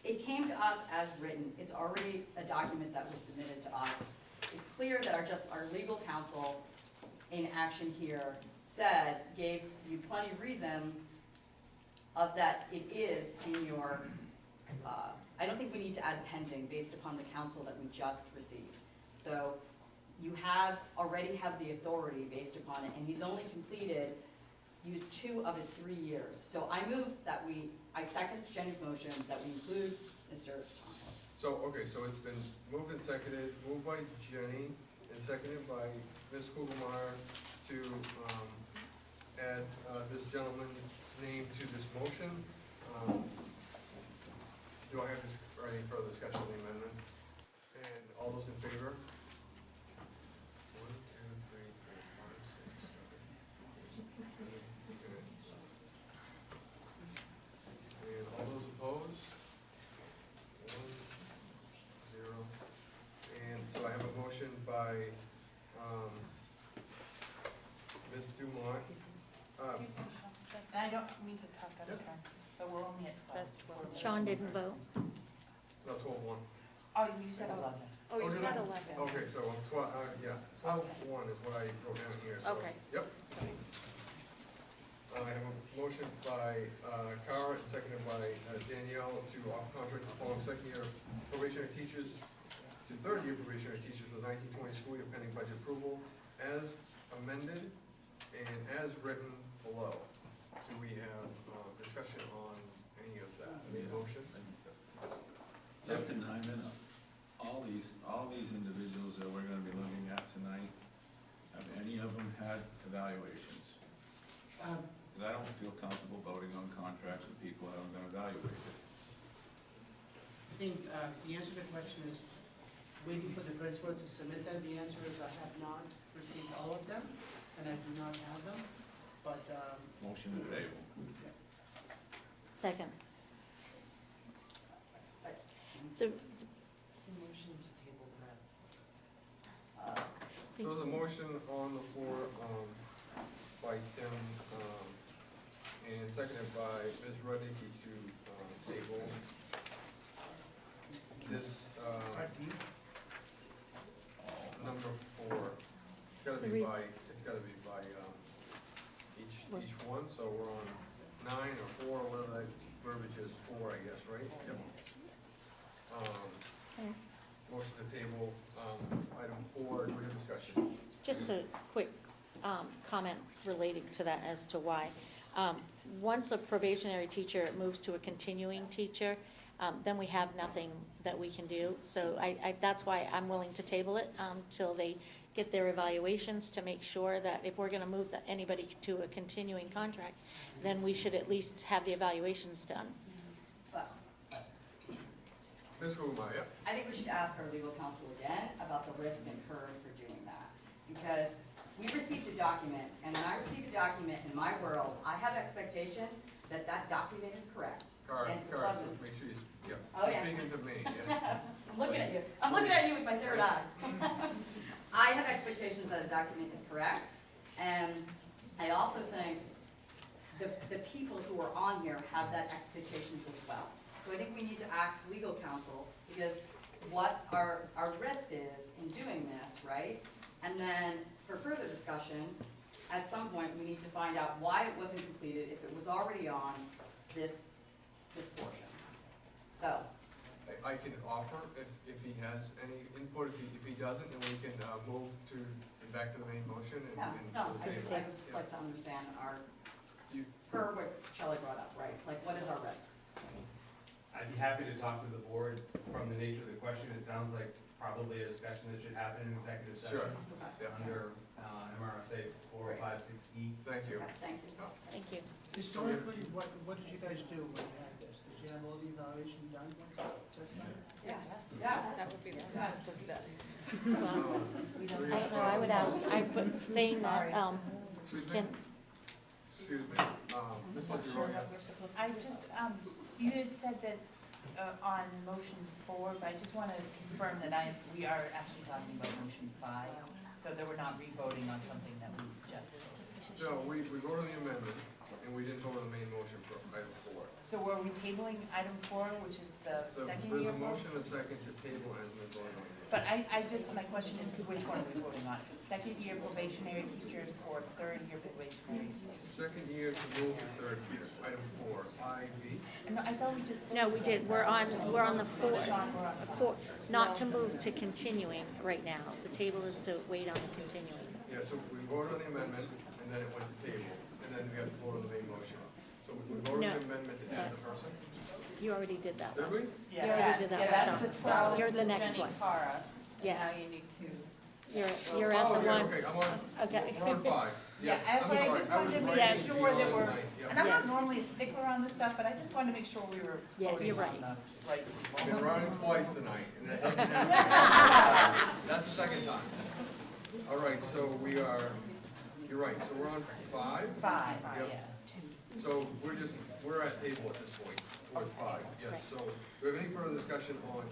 G: it came to us as written, it's already a document that was submitted to us. It's clear that our legal counsel in action here gave you plenty of reason of that it is in your, I don't think we need to add pending based upon the counsel that we just received. So you already have the authority based upon it, and he's only used 2 of his 3 years. So I second Jenny's motion that we include Mr. Thomas.
A: So, okay, so it's been moved and seconded, moved by Jenny and seconded by Ms. Kugelmeyer to add this gentleman's name to this motion. Do I have any further discussion on the amendment? And all those in favor? 1, 2, 3, 4, 5, 6, 7, 8. And all those opposed? 1, 0. And so I have a motion by Ms. Dumont.
B: And I don't mean to talk out of turn, but we're only at 12.
I: Best 12.
D: Sean didn't vote.
A: No, 12-1.
B: Oh, you said 11.
I: Oh, you
A: did
I: said
A: I?
I: 11.
A: Okay, so 12-1 is what I wrote down here. So,
I: Okay.
A: Yep. I have a motion by Cara and seconded by Danielle to offer contracts to the following second-year probationary teachers to third-year probationary teachers for the 1920 school year pending budget approval as amended and as written below. Do we have discussion on any of that? Any motion?
F: It's up to 9 minutes. All these individuals that we're gonna be looking at tonight, have any of them had evaluations? Because I don't feel comfortable voting on contracts with people that haven't been evaluated.
N: I think the answer to the question is waiting for the principal to submit that. The answer is I have not received all of them, and I do not have them, but.
F: Motion to table.
D: Second.
G: Motion to table the rest.
A: There was a motion on the floor by Tim and seconded by Ms. Rudnicki to table this number 4. It's gotta
D: The
A: be by, it's gotta be by, each one, so we're on 9 or 4, or whatever that verbiage is, 4, I guess, right? Yep. Motion to table, item 4, do we have discussion?
D: Just a quick comment relating to that as to why. Once a probationary teacher moves to a continuing teacher, then we have nothing that we can do. So that's why I'm willing to table it till they get their evaluations, to make sure that if we're gonna move anybody to a continuing contract, then we should at least have the evaluations done.
G: But
A: Ms. Kumar, yeah?
G: I think we should ask our legal counsel again about the risk incurred for doing that. Because we received a document, and when I receive a document in my world, I have expectation that that document is correct.
A: Kara,
G: And it
A: Kara,
G: wasn't.
A: make sure you, yeah.
G: Oh, yeah.
A: Speaking to me, yeah.
G: I'm looking at you. I'm looking at you with my third eye. I have expectations that a document is correct, and I also think the people who are on here have that expectations as well. So I think we need to ask legal counsel, because what our risk is in doing this, right? And then for further discussion, at some point, we need to find out why it wasn't completed if it was already on this portion. So,
A: I can offer if he has any input, if he doesn't, then we can move to, back to the main motion and.
G: yeah,
A: and
G: no,
A: to the
G: I just,
A: table.
G: I would just like to understand our,
A: Do you-
G: per what Shelley brought up, right? Like, what is our risk?
Q: I'd be happy to talk to the board from the nature of the question. It sounds like probably a discussion that should happen in executive
A: Sure.
Q: session
G: Okay.
A: Yeah.
Q: under MRSA 4056E.
A: Thank you.
G: Okay, thank you.
D: Thank you.
N: Historically, what did you guys do when you had this? Did you have all the evaluation done? That's not.
G: Yes, yes.
C: That would be the
G: Yes.
C: rest of this.
D: Well, I don't know, I would ask, saying that,
A: Excuse me?
D: can,
A: Excuse me, Ms. Monteiro, yeah.
B: I just, you had said that on motion 4, but I just want to confirm that we are actually talking about motion 5, so that we're not re-voting on something that we just voted.
A: No, we voted on the amendment, and we didn't vote on the main motion for item 4.
B: So were we tabling item 4, which is the second
A: There's
B: year
A: a
B: vote?
A: motion and a second to table as we voted on it.
B: But I just, my question is, which one are we voting on? Second year probationary teachers or third year probationary teachers?
A: Second year to move to third year, item 4, IV.
B: No, I thought we just.
D: no, we did, we're on the fourth.
B: Sean, we're on the
D: Four, not to move to continuing right now. The table is to wait on the continuing.
A: Yeah, so we voted on the amendment, and then it went to table, and then we have to vote on the main motion. So we voted on
D: No.
A: the amendment to add the person.
D: You already did that
A: Did
D: one.
A: we?
D: You already did that one,
B: that's
D: Sean.
B: the 12.
D: You're the next one.
C: Cara,
D: Yeah.
C: now you need to.
D: You're at the
A: Oh, yeah,
D: one,
A: okay, I'm on,
D: okay.
A: we're on 5.
B: Yeah,
A: Yes,
B: that's
A: I'm
B: why I
A: sorry,
B: just
A: was
B: wanted to be
A: writing
B: sure
A: beyond
B: that we're,
A: tonight, yeah.
B: and I'm
D: Yes.
B: not normally a stickler on this stuff, but I just wanted to make sure we were
D: Yeah,
B: voting
D: you're
B: on
D: right.
B: the right
A: I've
B: people.
A: been running twice tonight, and that doesn't happen. That's the second time. All right, so we are, you're right, so we're on 5?
B: 5,
A: Yep.
B: yes.
A: So we're at table at this point, 4 to 5, yes. So do we have any further discussion on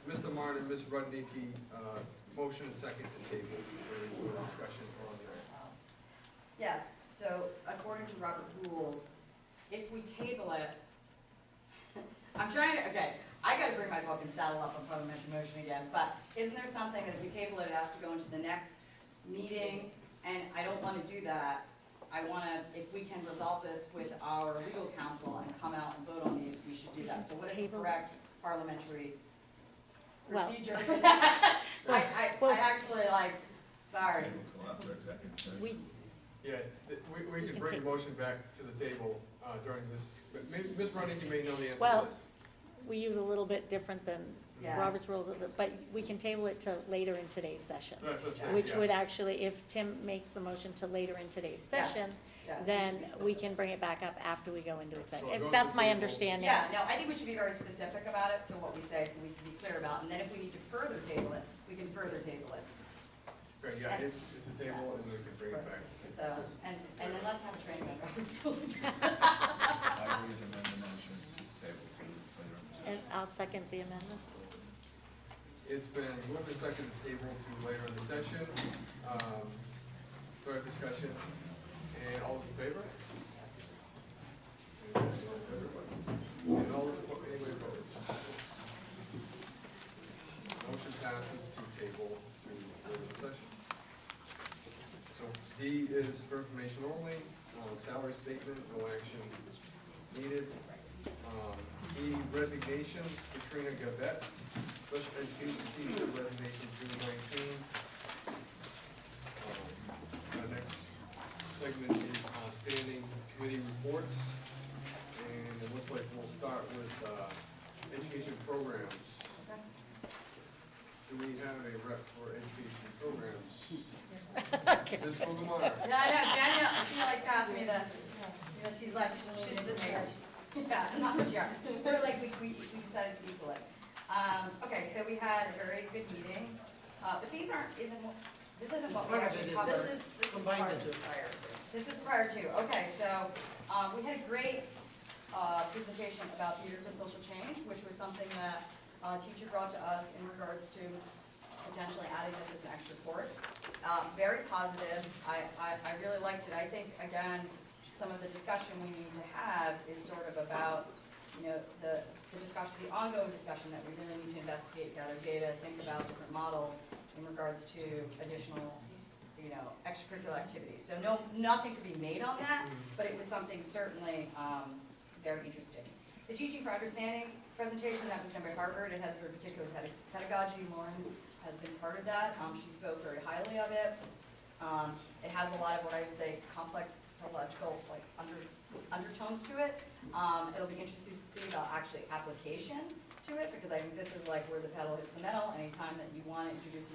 A: Mr. Martin and Ms. Rudnicki, motion and second to table? Any further discussion on that?
G: Yeah, so according to Robert rules, if we table it, I'm trying to, okay, I gotta bring my book and saddle up on parliamentary motion again, but isn't there something that if we table it, it has to go into the next meeting? And I don't wanna do that. I wanna, if we can resolve this with our legal counsel and come out and vote on these, we should do that. So what is the
D: Table.
G: correct parliamentary
D: Well-
G: procedure for that? I
D: Well-
G: actually like, sorry.
F: Go after executive session.
D: We,
A: Yeah, we can
D: can
A: bring
D: take-
A: the motion back to the table during this, but maybe, Ms. Rudnicki may know the answer
D: Well,
A: to this.
D: we use a little bit different than
G: Yeah.
D: Robert's rules, but we can table it to later in today's session.
A: That's what I'm saying,
D: Which
A: yeah.
D: would actually, if Tim makes the motion to later in today's
G: Yes,
D: session,
G: yes,
D: then
G: we should be
D: we
G: specific.
D: can bring it back up after we go into
A: So it
D: executive.
A: goes
D: That's
A: to
D: my
A: table.
D: understanding.
G: Yeah, no, I think we should be very specific about it, so what we say, so we can be clear about, and then if we need to further table it, we can further table it.
A: Great, yeah, it's a table, and we can bring it back.
G: So, and then let's have a training on Robert rules again.
F: I would amend the motion to table to later in the session.
D: And I'll second the amendment.
A: It's been moved and seconded to table to later in the session. Further discussion, and all those in favor? And all those opposed, anybody opposed? Motion passes to table to later in the session. D is for information only, salary statement, no action needed. E, resignations, Katrina Gabet, special education teacher, resignation June 19. Our next segment is standing committee reports, and it looks like we'll start with education programs. Do we have a rep for education programs? Ms. Kogemar.
G: Yeah, I know, Danielle, she like passed me the, you know, she's like, she's the chair. Yeah, not the chair. We're like, we decided to equal it. Okay, so we had a very good meeting, but these aren't, this isn't what we actually covered. This is
N: Combine
G: prior
N: the two.
G: This is prior to, okay, so, we had a great, presentation about theater for social change, which was something that a teacher brought to us in regards to potentially adding this as an extra course. Very positive. I really liked it. I think, again, some of the discussion we need to have is sort of about, you know, the discussion, the ongoing discussion that we really need to investigate, gather data, think about different models in regards to additional, you know, extracurricular activities. So nothing to be made on that, but it was something certainly very interesting. The Teaching for Understanding presentation that was done by Harvard, it has very particular pedagogy. Lauren has been part of that. She spoke very highly of it. It has a lot of what I would say complex pedagogical like undertones to it. It'll be interesting to see about actually application to it, because I think this is like where the pedal hits the metal. Anytime that you want to introduce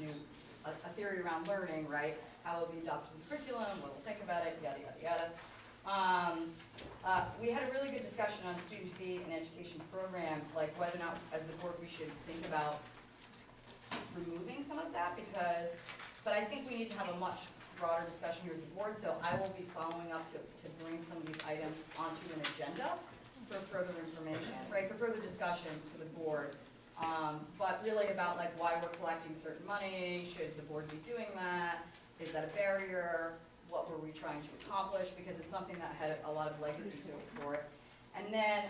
G: a theory around learning, right? How it will be adopted in the curriculum, what we'll think about it, yada, yada, yada. We had a really good discussion on student fee and education program, like whether or not, as the board, we should think about removing some of that, but I think we need to have a much broader discussion here as the board, so I will be following up to bring some of these items onto an agenda for further information, right, for further discussion for the board. But really about like why we're collecting certain money, should the board be doing that, is that a barrier, what were we trying to accomplish, because it's something that had a lot of legacy to it for it. And then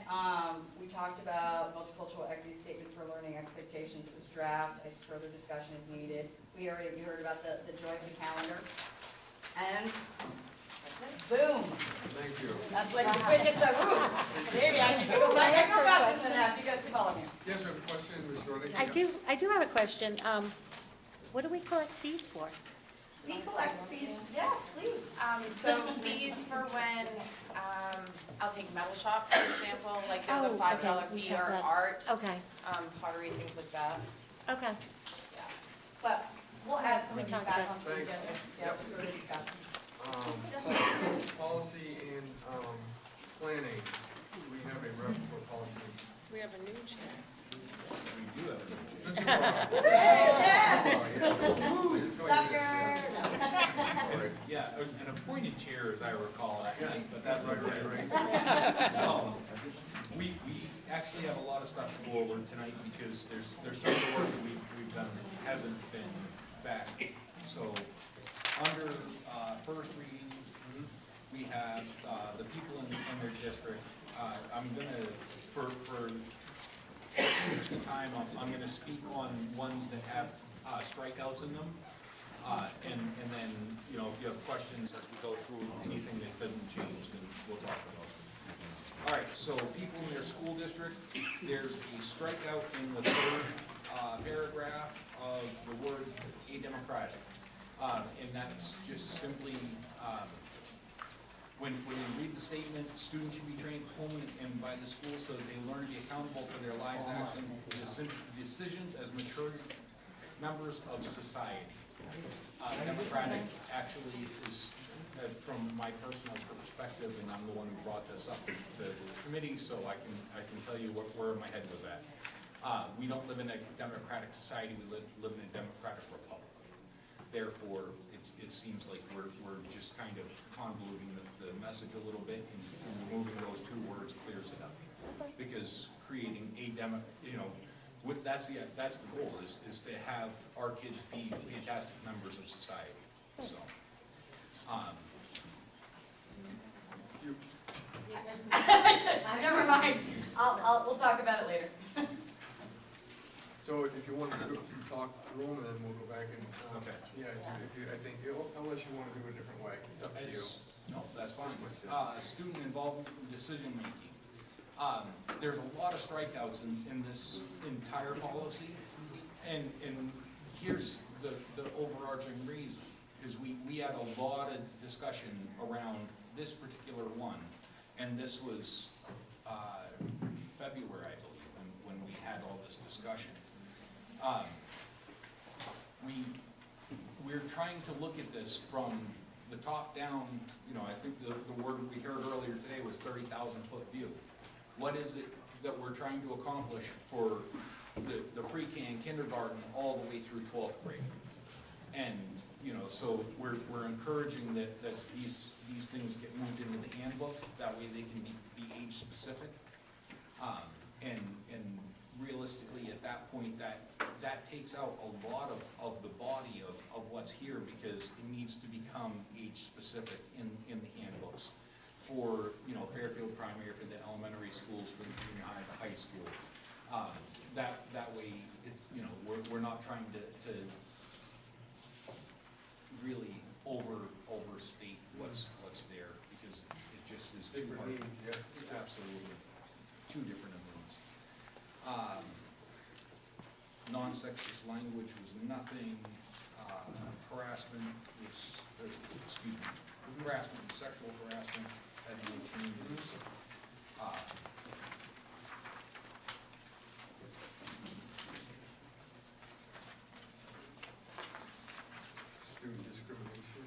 G: we talked about multicultural equity statement for learning expectations. It was draft. I think further discussion is needed. You heard about the joint calendar. And boom.
A: Thank you.
G: That's like the quickest maybe I can go faster than that. You guys can follow me.
A: Yes, we have a question, Ms. Rodriguez.
D: I do have a question. What do we collect fees for?
G: We collect fees, yes, please.
C: So fees for when, I'll take metal shop, for example, like there's a
D: Oh,
C: $5
D: okay, we
C: fee
D: talked
C: or
D: about-
C: art,
D: Okay,
C: pottery, things like that.
D: okay.
C: Yeah.
G: But we'll add some
D: We
G: of these
D: talked
G: back
D: about-
G: onto the agenda. Yeah, for the discussion.
A: Policy and planning, we have a rep for policy.
I: We have a new chair.
F: We do have a
A: Ms. Moore. Oh, yeah.
G: Sucker.
O: Yeah, an appointed chair, as I recall, but that's
A: Right,
O: okay.
A: right.
O: So, we actually have a lot of stuff to go over tonight because there's some of the work that we've done that hasn't been back. So, under first reading, we have the people in their district. I'm gonna, for the time, I'm gonna speak on ones that have strikeouts in them. And then, you know, if you have questions as we go through anything that doesn't change, then we'll talk about it. All right, so people in their school district, there's a strikeout in the third paragraph of the word ademocratic. And that's just simply, when you read the statement, students should be trained at home and by the school so that they learn to be accountable for their lives' actions and decisions as mature members of society. Democratic actually is, from my personal perspective, and I'm the one who brought this up to the committee, so I can tell you where my head was at. We don't live in a democratic society, we live in a democratic republic. Therefore, it seems like we're just kind of convoluting the message a little bit, and removing those two words clears it up. Because creating a that's the goal, is to have our kids be fantastic members of society, so.
G: Never mind, we'll talk about it later.
A: So if you want to talk through them, and then we'll go back and,
O: Okay.
A: yeah, if you, I think, unless you want to do it a different way, it's up to you.
O: No, that's fine.
A: That's
O: Student involvement in decision-making. There's a lot of strikeouts in this entire policy, and here's the overarching reason, is we had a lot of discussion around this particular one, and this was February, I believe, when we had all this discussion. We're trying to look at this from the top down. You know, I think the word we heard earlier today was 30,000-foot view. What is it that we're trying to accomplish for the pre-K and kindergarten all the way through 12th grade? And, you know, so we're encouraging that these things get moved into the handbook. That way they can be age specific. And realistically, at that point, that takes out a lot of the body of what's here, because it needs to become age specific in the handbooks for, you know, Fairfield Primary, for the elementary schools, for the junior high, the high school. That way, you know, we're not trying to really overstate what's there, because it just is too hard.
A: Different needs, yeah.
O: Absolutely, two different needs. Non-sexist language was nothing. Harassment was, excuse me, harassment and sexual harassment had no changes.
A: Student discrimination.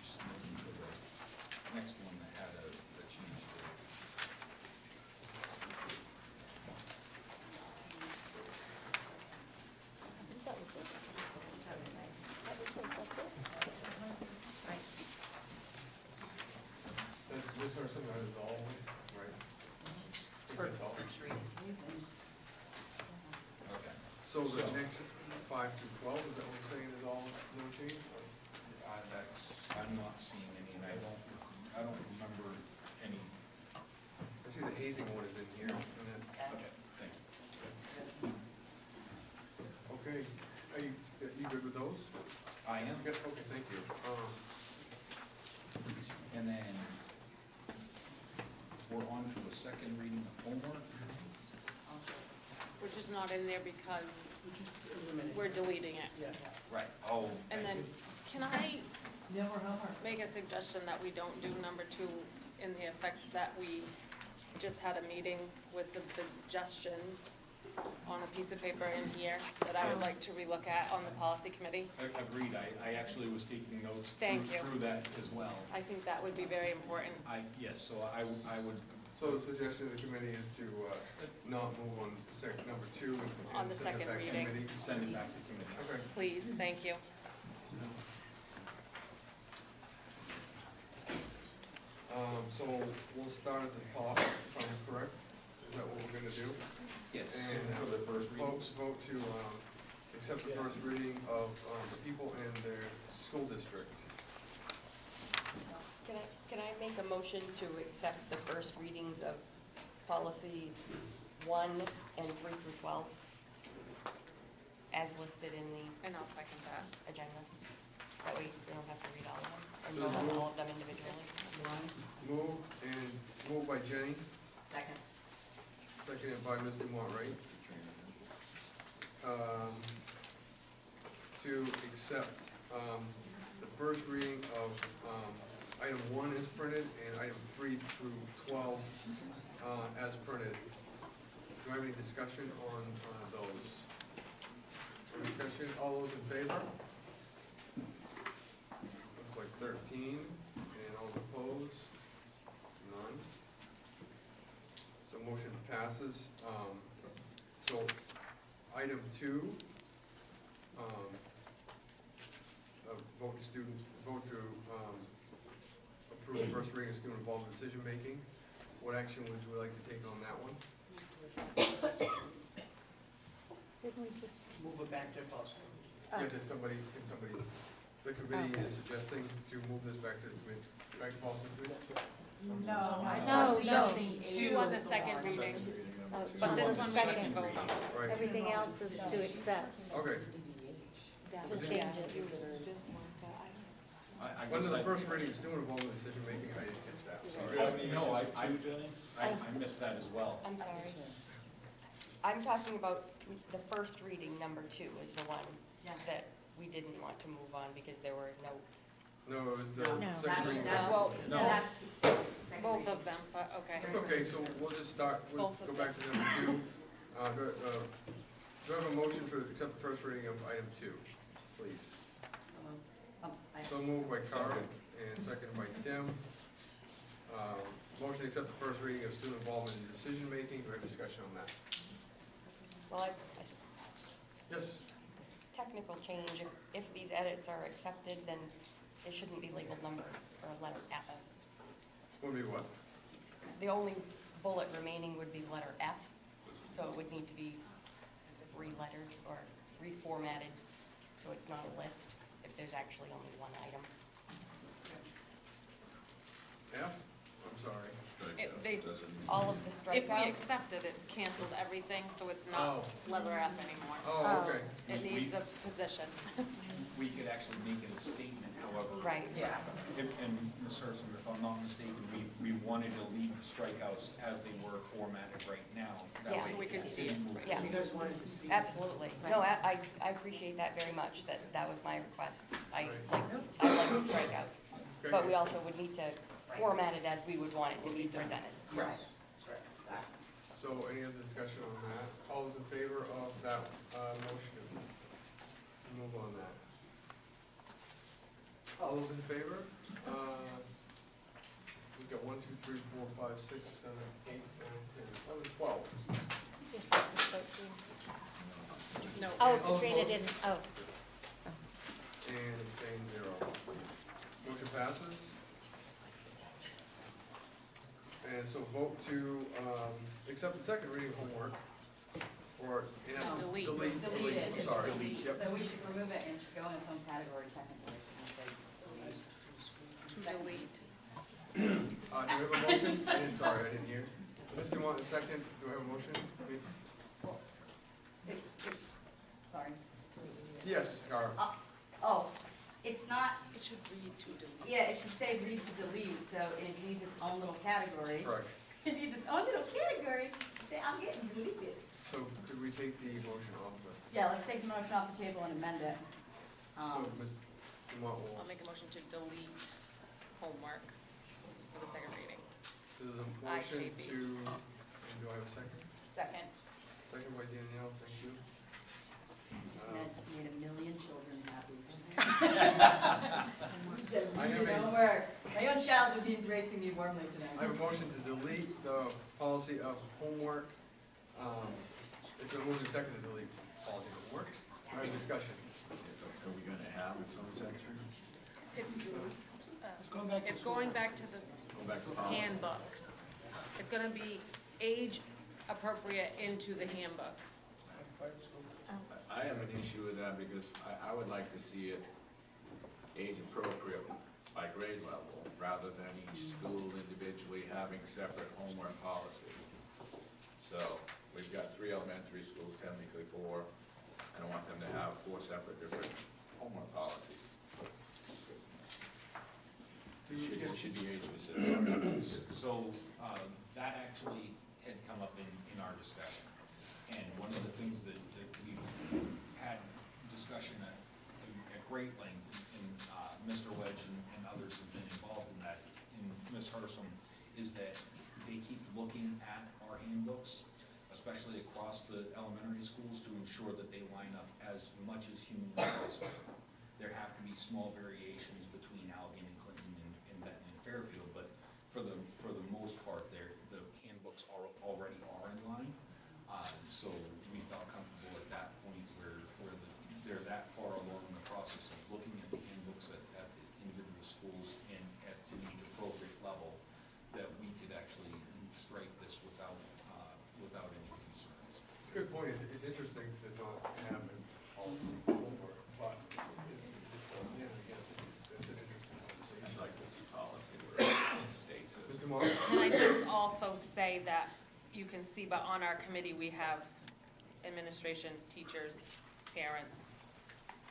O: Just looking for the next one that had a change to it.
A: This are some that is all, right? That's all.
O: Okay.
A: So the next 5 through 12, is that what we're saying is all no change?
O: I'm not seeing any, and I don't remember any.
A: I see the hazing one is in here. And that's,
O: Okay, thank you.
A: okay, are you good with those?
O: I am.
A: Good, okay, thank you.
O: And then we're on to a second reading of homework.
I: Which is not in there because we're deleting it.
N: Yeah.
O: Right. Oh.
I: And then, can I make a suggestion that we don't do number 2 in the effect that we just had a meeting with some suggestions on a piece of paper in here that I would like to relook at on the policy committee?
O: Agreed. I actually was taking notes
I: Thank you.
O: through that as well.
I: I think that would be very important.
O: Yes, so I would.
A: So the suggestion of the committee is to not move on number 2.
I: On the
A: send it
I: second
A: back to
I: reading.
A: committee.
O: Send it back to committee.
A: Okay.
I: Please, thank you.
A: So we'll start at the top, if I'm correct. Is that what we're gonna do?
O: Yes.
A: And
O: For the first reading.
A: folks vote to accept the first reading of the people in their school district.
E: Can I make a motion to accept the first readings of policies 1 and 3 through 12 as listed in the
I: And I'll second that.
E: agenda? That way you don't have to read all of them, and
A: So
E: vote on
A: move.
E: all of them individually.
A: Moved by Jenny,
G: Second.
A: seconded by Mr. Montright. To accept the first reading of item 1 is printed and item 3 through 12 as printed. Do I have any discussion on those? Any discussion, all those in favor? Looks like 13, and all opposed? None. So motion passes. So item 2, vote to approve the first reading of student involvement in decision making. What action would you like to take on that one?
D: Didn't we just?
N: Move it back to policy.
A: Yeah, can somebody, the committee is suggesting to move this back to the committee, back to policy committee?
B: No, I
D: No,
B: thought
D: no.
B: the
I: Do you want the second reading? But this one we need to
D: Second.
I: vote on.
A: Right,
D: Everything else is to accept
A: okay.
D: the changes.
F: I
A: When
F: guess
A: the
F: I.
A: first reading is student involvement in decision making, I didn't catch that,
F: Do
A: sorry.
F: you have any
O: No,
F: issues
O: I-
F: too, Jenny?
O: I missed that as well.
E: I'm sorry. I'm talking about the first reading, number 2, is the one
G: Yeah.
E: that we didn't want to move on because there were notes.
A: No, it was the
D: No.
A: second reading.
E: Well,
O: No.
G: That's second
I: Both
G: reading.
I: of them, but okay.
A: It's okay, so we'll just start, we'll
E: Both of
A: go back to number 2. Do I have a motion to accept the first reading of item 2, please? So moved by Carl and seconded by Tim. Motion to accept the first reading of student involvement in decision making. Do we have discussion on that?
E: Well,
A: Yes?
E: technical change, if these edits are accepted, then they shouldn't be labeled number or letter F.
A: Would be what?
E: The only bullet remaining would be letter F, so it would need to be re-lettered or reformatted, so it's not a list, if there's actually only one item.
A: F? I'm sorry.
I: It- they-
E: All of the
I: If we
E: strikeouts.
I: accept it, it's canceled everything, so it's not
A: Oh.
I: letter F anymore.
A: Oh, okay.
I: It needs a position.
O: We could actually make it a statement, however.
E: Right.
C: Yeah.
O: And Ms. Herson, if I'm not mistaken, we wanted to leave the strikeouts as they were formatted right now. That
E: Yeah.
O: way
E: So we
I: could see
O: didn't move
E: Yeah.
N: You guys wanted to see?
E: Absolutely. No, I appreciate that very much, that was my request. I like the strikeouts.
A: Okay.
E: But we also would need to format it as we would want it to be presented.
A: Yes. So any other discussion on that? All those in favor of that motion? Move on that. All those in favor? We've got 1, 2, 3, 4, 5, 6, 7, 8, 9, 10, 11, 12.
I: No.
D: Oh,
A: All
D: Katrina
A: opposed?
D: didn't, oh.
A: And abstain 0. Motion passes. And so vote to accept the second reading of homework, or in essence,
I: Delete.
A: delete,
G: It's deleted.
A: I'm sorry. Yep.
G: So we should remove it and it should go in its own category technically. and say
I: To delete.
A: Do we have a motion? Sorry, I didn't hear. Mr. Want a second? Do I have a motion?
G: Sorry.
A: Yes, Cara.
G: Oh, it's not,
I: It should read to delete.
G: yeah, it should say read to delete, so it needs its own little category.
A: Correct.
G: It needs its own little category. Say, I'm getting deleted.
A: So could we take the motion off the,
G: Yeah, let's take the motion off the table and amend it.
A: so Ms. Dumont will,
I: I'll make a motion to delete homework for the second reading.
A: so there's a motion
I: IKB.
A: to, and do I have a second?
G: Second.
A: Second by Danielle, thank you.
G: Just made a million children happy.
A: I have a-
G: Homework. My own child would be embracing me warmly today.
A: I have a motion to delete the policy of homework. It's been moved and seconded to delete policy of homework. I have discussion.
F: Are we gonna have its own section?
I: It's going back to the
F: Go back to policy.
I: handbooks. It's gonna be age appropriate into the handbooks.
F: I have an issue with that because I would like to see it age appropriate by grade level, rather than each school individually having separate homework policy. So, we've got 3 elementary schools, technically 4. I don't want them to have 4 separate different homework policies. It should be age specific.
O: So, that actually had come up in our discussion. And one of the things that we've had discussion at great length, and Mr. Wedge and others have been involved in that, and Ms. Herson, is that they keep looking at our handbooks, especially across the elementary schools, to ensure that they line up as much as humanly possible. There have to be small variations between Albion and Clinton and Benton and Fairfield, but for the most part, the handbooks already are in line. So we felt comfortable at that point where they're that far along in the process of looking at the handbooks at the individual schools and at an age appropriate level, that we could actually strike this without any concerns.
A: It's a good point. It's interesting to not have a policy for homework, but yeah, I guess it's an interesting conversation.
F: I'd like to see policy where it states it.
A: Mr. Moore?
I: Can I just also say that you can see, but on our committee, we have administration, teachers, parents,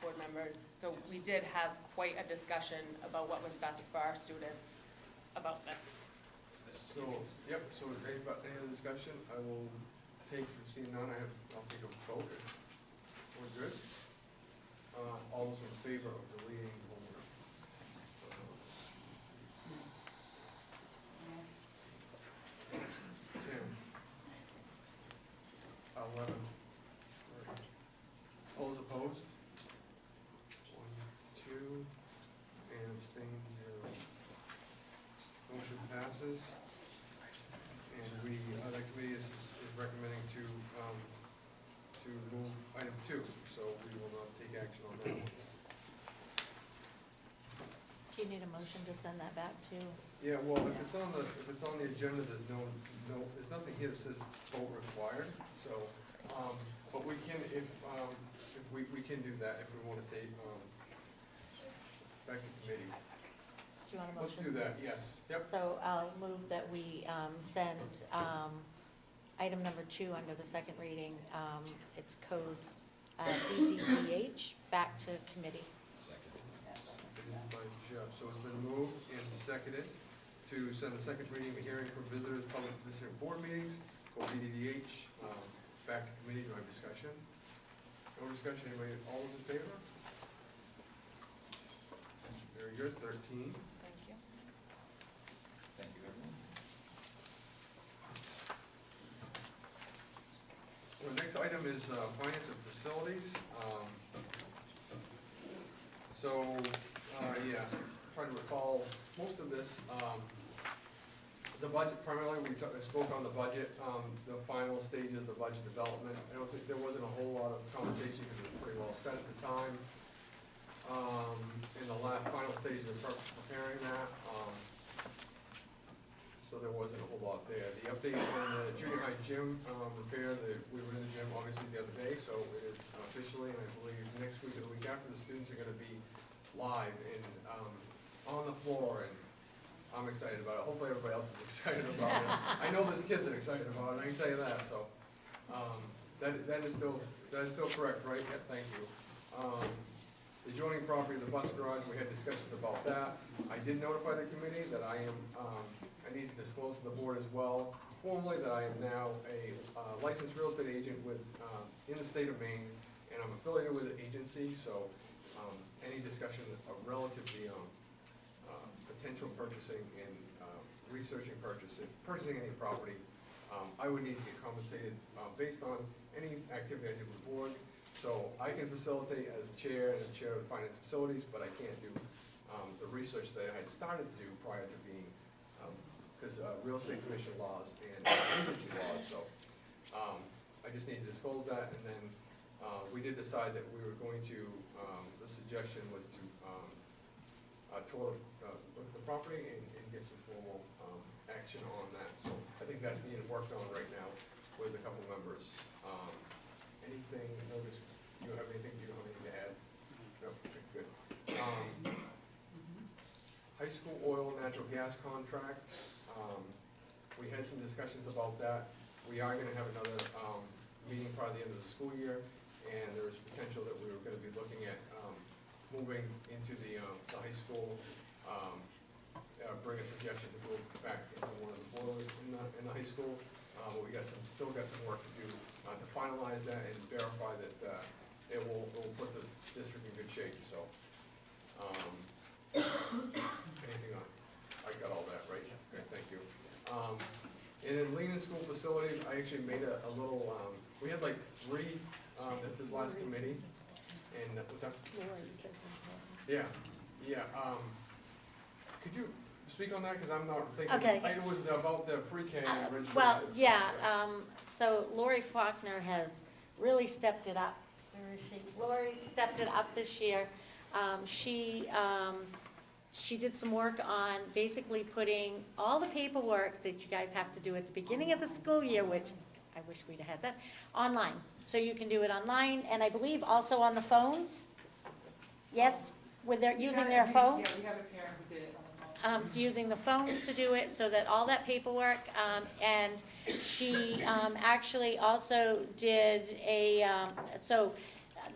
I: board members. So we did have quite a discussion about what was best for our students about this.
A: So, yep, so is any other discussion? I will take, seeing none, I'll take a vote. We're good? All those in favor of deleting homework? 10, 11, 30. All those opposed? 1, 2, and abstained, 0. Motion passes. And the committee is recommending to move item 2, so we will not take action on that one.
D: Do you need a motion to send that back to?
A: Yeah, well, if it's on the agenda, there's there's nothing here that says vote required, so, but we can, if we can do that if we want to take, back to committee.
D: Do you want a motion?
A: Let's do that, yes, yep.
D: So I'll move that we send item number 2 under the second reading, it's code BDDH, back to committee.
A: Seconded by Jeff, so it's been moved and seconded to send the second reading of hearing for visitors, public visitor board meetings, called BDDH, back to committee. Do I have discussion? No discussion, anybody, all those in favor? Very good, 13.
I: Thank you.
O: Thank you, everyone.
A: The next item is finance and facilities. Yeah, trying to recall most of this. The budget, primarily, we spoke on the budget, the final stages of the budget development. I don't think there wasn't a whole lot of conversation because it was pretty well set at the time. In the final stages of preparing that, so there wasn't a whole lot there. The update on the junior high gym repair, we were in the gym obviously the other day, so it is officially, and I believe next week or the week after, the students are gonna be live and on the floor, and I'm excited about it. Hopefully everybody else is excited about it. I know there's kids that are excited about it, I can tell you that, so. That is still correct, right? Yeah, thank you. The adjoining property, the bus garage, we had discussions about that. I did notify the committee that I need to disclose to the board as well, formally, that I am now a licensed real estate agent in the state of Maine, and I'm affiliated with an agency, so any discussion of relative to potential purchasing and researching purchasing any property, I would need to get compensated based on any activity I do with the board. So I can facilitate as chair and chair of the finance facilities, but I can't do the research that I had started to do prior to being, because real estate commission laws and agency laws, so I just need to disclose that, and then we did decide that we were going to, the suggestion was to tour the property and get some formal action on that. So I think that's being worked on right now with a couple members. Anything, notice, you have anything, you don't have anything to add? No, okay, good. High school oil and natural gas contract, we had some discussions about that. We are gonna have another meeting probably the end of the school year, and there's potential that we were gonna be looking at moving into the high school, bring a suggestion to move back into one of the boilers in the high school. We still got some work to do to finalize that and verify that it will put the district in good shape, so. Anything on, I got all that, right? Okay, thank you. And in Lean School Facilities, I actually made a little, we had like 3 at this last committee, and was that? Yeah, could you speak on that, because I'm not thinking.
D: Okay.
A: It was about the pre-K registration.
D: Well, yeah, so Lori Faulkner has really stepped it up. Where is she? Lori stepped it up this year. She did some work on basically putting all the paperwork that you guys have to do at the beginning of the school year, which I wish we'd have had that, online. So you can do it online, and I believe also on the phones? Yes, using their phone?
C: Yeah, we have a parent who did it on the phone.
D: using the phones to do it, so that all that paperwork, and she actually also did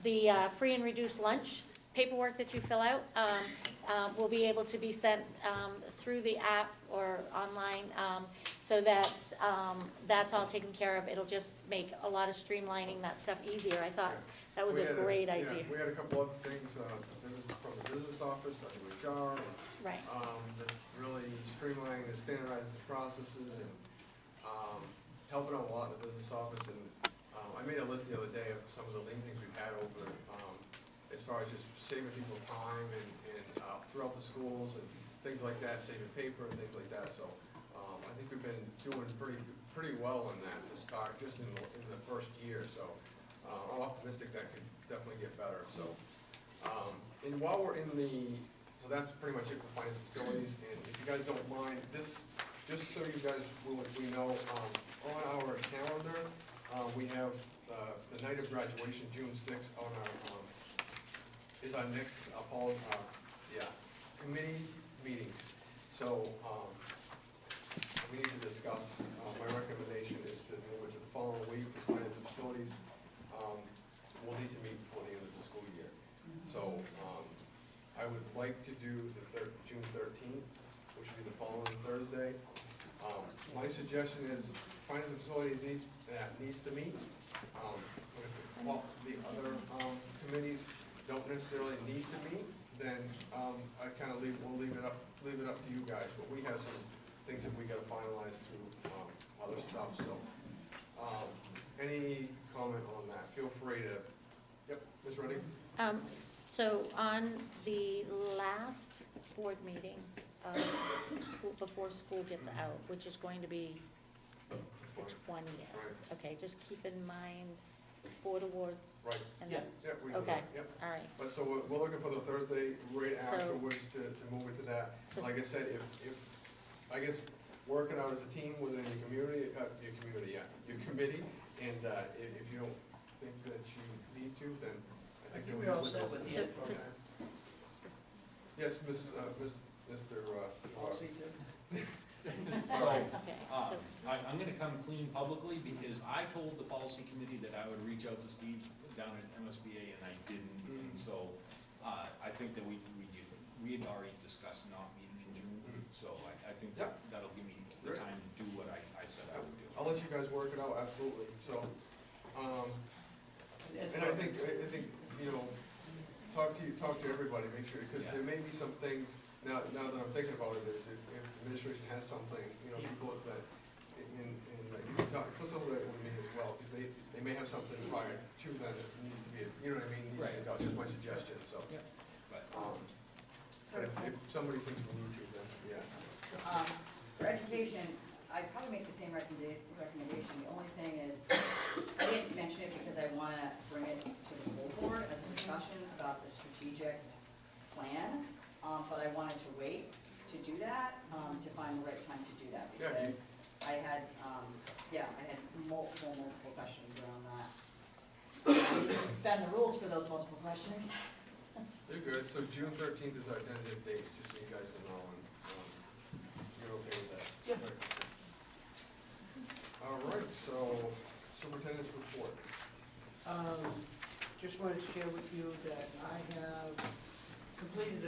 D: the free and reduced lunch paperwork that you fill out will be able to be sent through the app or online, so that's all taken care of. It'll just make a lot of streamlining that stuff easier. I thought that was
A: We
D: a
A: had
D: great idea.
A: Yeah, we had a couple other things, from the business office, I think HR,
D: Right.
A: that's really streamlining and standardizing the processes and, helping out a lot in the business office. And, I made a list the other day of some of the lean things we've had over, as far as just saving people time and, throughout the schools and things like that, saving paper and things like that. So, I think we've been doing pretty well in that to start, just in the first year. So, I'm optimistic that could definitely get better. So, and while we're in so that's pretty much it for finance facilities. And if you guys don't mind, just so you guys we know, on our calendar, we have the night of graduation, June 6th, on our is our next committee meetings. So we need to discuss. My recommendation is to move it to the following week, because finance and facilities will need to meet before the end of the school year. So I would like to do the June 13th, which would be the following Thursday. My suggestion is finance and facilities needs to meet. But if the other committees don't necessarily need to meet, then I kind of we'll leave it up to you guys. But we have some things that we got to finalize through other stuff. So any comment on that? Feel free to. Yep, Ms. Reddy.
D: So on the last board meeting, before school gets out, which is going to be the 20th.
A: Right.
D: Okay, just keep in mind board awards.
A: Right.
D: And
A: Yeah.
D: then-
A: Yeah. We do
D: Okay,
A: that. Yep.
D: all right.
A: But so we're looking for the Thursday right
D: So-
A: afterwards to move it to that. Like I said, if I guess working out as a team within your community, your committee, and if you don't think that you need to, then I think that we
N: We're all
A: just.
N: set with the
D: So,
N: info.
A: Yes, Mr.
N: Policy too.
O: So,
D: Okay, so,
O: I'm gonna come clean publicly, because I told the policy committee that I would reach out to Steve down at M.S.A.D, and I didn't. And so, I think that we had already discussed not meeting in June, so I think that'll give me the
A: Great.
O: time to do what I said I would do.
A: I'll let you guys work it out, absolutely. So, and I think, talk to everybody, make sure, because there may be some things, now that I'm thinking about it, is if administration has something, people that, and you can talk, facilitate with me as well, because they may have something prior to that that needs to be, you know what I mean, needs to be done, just my suggestion, so.
O: Yeah.
A: But if somebody thinks we need to, then, yeah.
G: For education, I'd probably make the same recommendation. The only thing is, I didn't mention it because I want to bring it to the full board as a discussion about the strategic plan, but I wanted to wait to do that, to find the right time to do that, because I had multiple questions around that. I need to suspend the rules for those multiple questions.
A: You're good, so June 13th is our tentative dates, just so you guys will know, and you're okay with that?
N: Yeah.
A: All right, so superintendent's report.
N: Just wanted to share with you that I have completed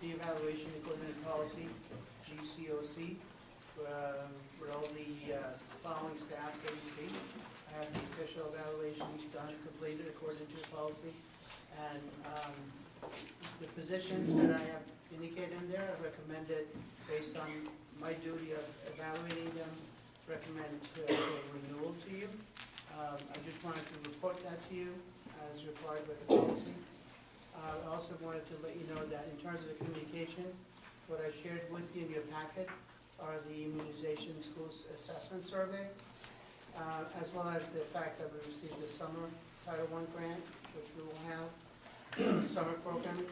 N: the evaluation equipment policy, GCOC, with all the following staff that you see. I have the official evaluations done, completed according to the policy. And the positions that I have indicated in there, I recommended, based on my duty of evaluating them, recommend a renewal to you. I just wanted to report that to you as required by the policy. I also wanted to let you know that in terms of the communication, what I shared with you in your packet are the immunization schools assessment survey, as well as the fact that we received the summer Title I grant, which we will have, summer program.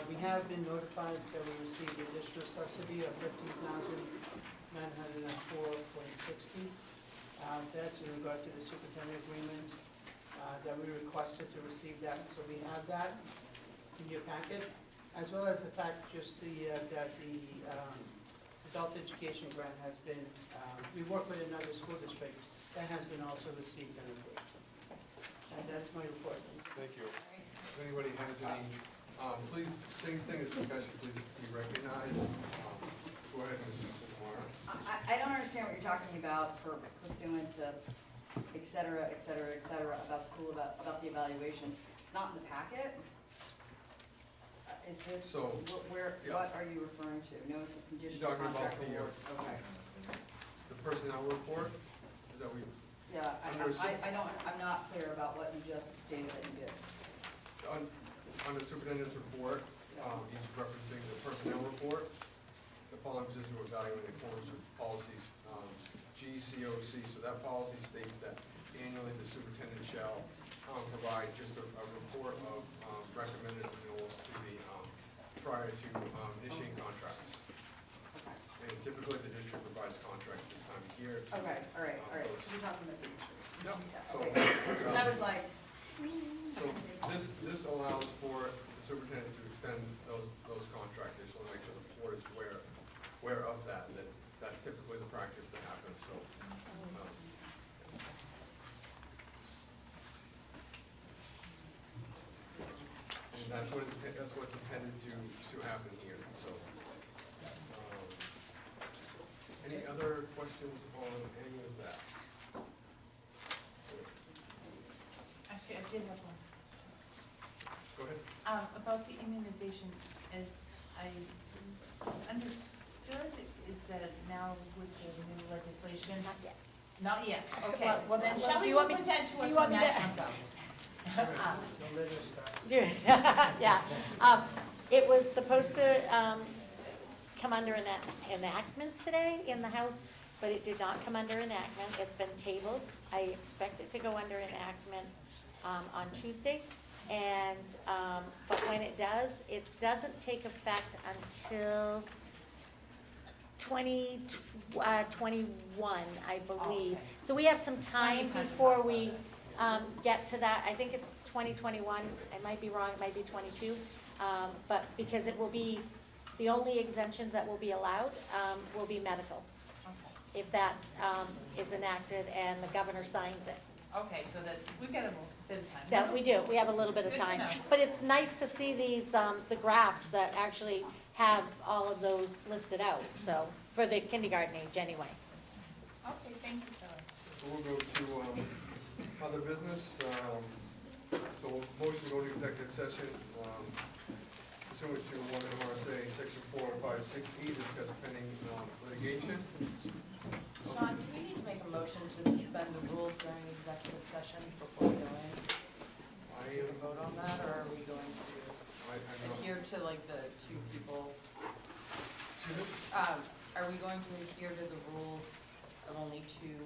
N: We have been notified that we received additional subsidy of $15,904.60. That's in regard to the superintendent agreement that we requested to receive that. So we have that in your packet. as well as the fact just that the adult education grant has been, we work with another school district that has been also received and approved. And that's my report.
A: Thank you. If anybody has any, please, same thing as discussion, please be recognized. Go ahead, Ms. Moore.
G: I don't understand what you're talking about for pursuant to et cetera, about school, about the evaluations. It's not in the packet. Is this,
A: So,
G: where,
A: yeah.
G: what are you referring to? Notice of conditional
A: You're talking about
G: contract
A: the,
G: awards, okay.
A: The personnel report, is that what you?
G: Yeah,
A: Under
G: I'm not clear about what you just stated that you did.
A: On the superintendent's report, he's referencing the personnel report. The following positions were evaluated in accordance with policies, GCOC. So that policy states that annually the superintendent shall provide just a report of recommended renewals to the, prior to issuing contracts.
G: Okay.
A: And typically the district provides contracts this time of year.
G: Okay, all right, so you're talking about the issue.
A: Yep. So,
G: Okay, because I was like,
A: So this allows for the superintendent to extend those contracts. I just want to make sure the board is aware of that that's typically the practice that happens, so. And that's what's intended to happen here, so. Any other questions on any of that?
B: Actually, I did have one.
A: Go ahead.
B: About the immunization, as I understood, is that now with the new legislation?
D: Not yet.
B: Not yet, okay.
D: Well,
B: Then
D: well,
B: Shelley
D: do you
B: will
D: want me to-
B: present to
D: do
B: us
D: you want
B: when
D: me
B: that
D: to-
B: comes out.
N: Don't let us start.
D: Yeah. It was supposed to come under an enactment today in the House, but it did not come under enactment. It's been tabled. I expect it to go under enactment on Tuesday. And, but when it does, it doesn't take effect until 2021, I believe.
B: Okay.
D: So we have some time
B: Plenty of time to
D: before
B: talk
D: we
B: about
D: get to that. I think it's 2021. I might be wrong, it might be 22. But because it will be, the only exemptions that will be allowed will be medical,
B: Okay.
D: if that is enacted and the governor signs it.
B: Okay, so that, we've got a bit of time.
D: So we do, we have a little bit of
B: Good to
D: time.
B: know.
D: But it's nice to see these, the graphs that actually have all of those listed out, so, for the kindergarten age anyway.
B: Okay, thank you, Shelley.
A: So we'll go to other business. So motion to go to executive session pursuant to 1 MRSA Section 456E, discuss pending litigation.
C: Sean, do we need to make a motion to suspend the rules during executive session before we go in?
A: I
C: To vote on that, or are we going to
A: I'm not,
C: adhere to like the two people?
A: excuse me?
C: Are we going to adhere to the rule of only two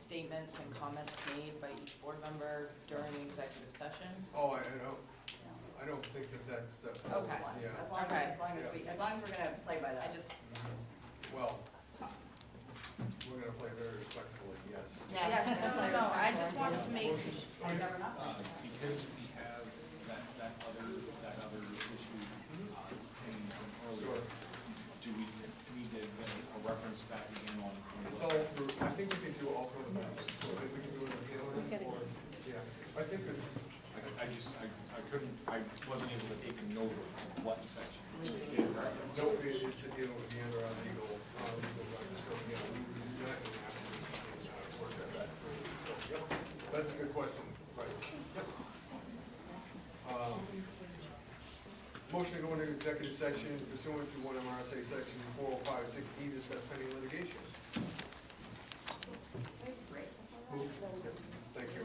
C: statements and comments made by each board member during the executive session?
A: Oh, I don't think that's.
C: Okay.
A: Yeah.
G: as long
C: Okay.
G: as we're gonna play by that.
C: I just,
A: Well, we're gonna play very respectfully, yes.
C: yes, no, I just wanted to make,
G: You never know.
O: Because we have that other issue pending from earlier, do we need to get a reference back again on?
A: It's all through, I think we can do all through the business, so if we can do it again, or, yeah, I think that,
O: I couldn't, I wasn't able to take a note of what section.
A: no, it's a deal with the under our legal rights, so, yeah, we can do that, and have to work at that. So, yep, that's a good question, right, yep. Motion to go into executive section pursuant to 1 MRSA Section 4056E, discuss pending litigation. Thank you.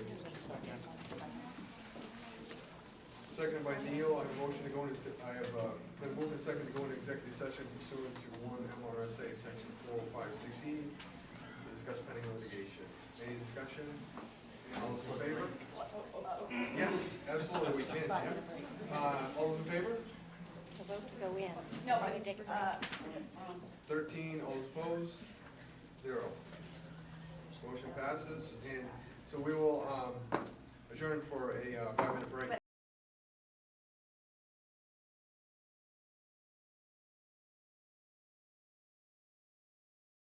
A: Seconded by Neil, I have a motion to go into, I have been moved and seconded to go into executive session pursuant to 1 MRSA Section 4056E, to discuss pending litigation. Any discussion? All those in favor? Yes, absolutely, we can, yeah. All those in favor?
D: To vote to go in.
B: No,
D: Or you take a break.
A: 13, all those opposed? 0. Motion passes, and so we will adjourn for a 5-minute break.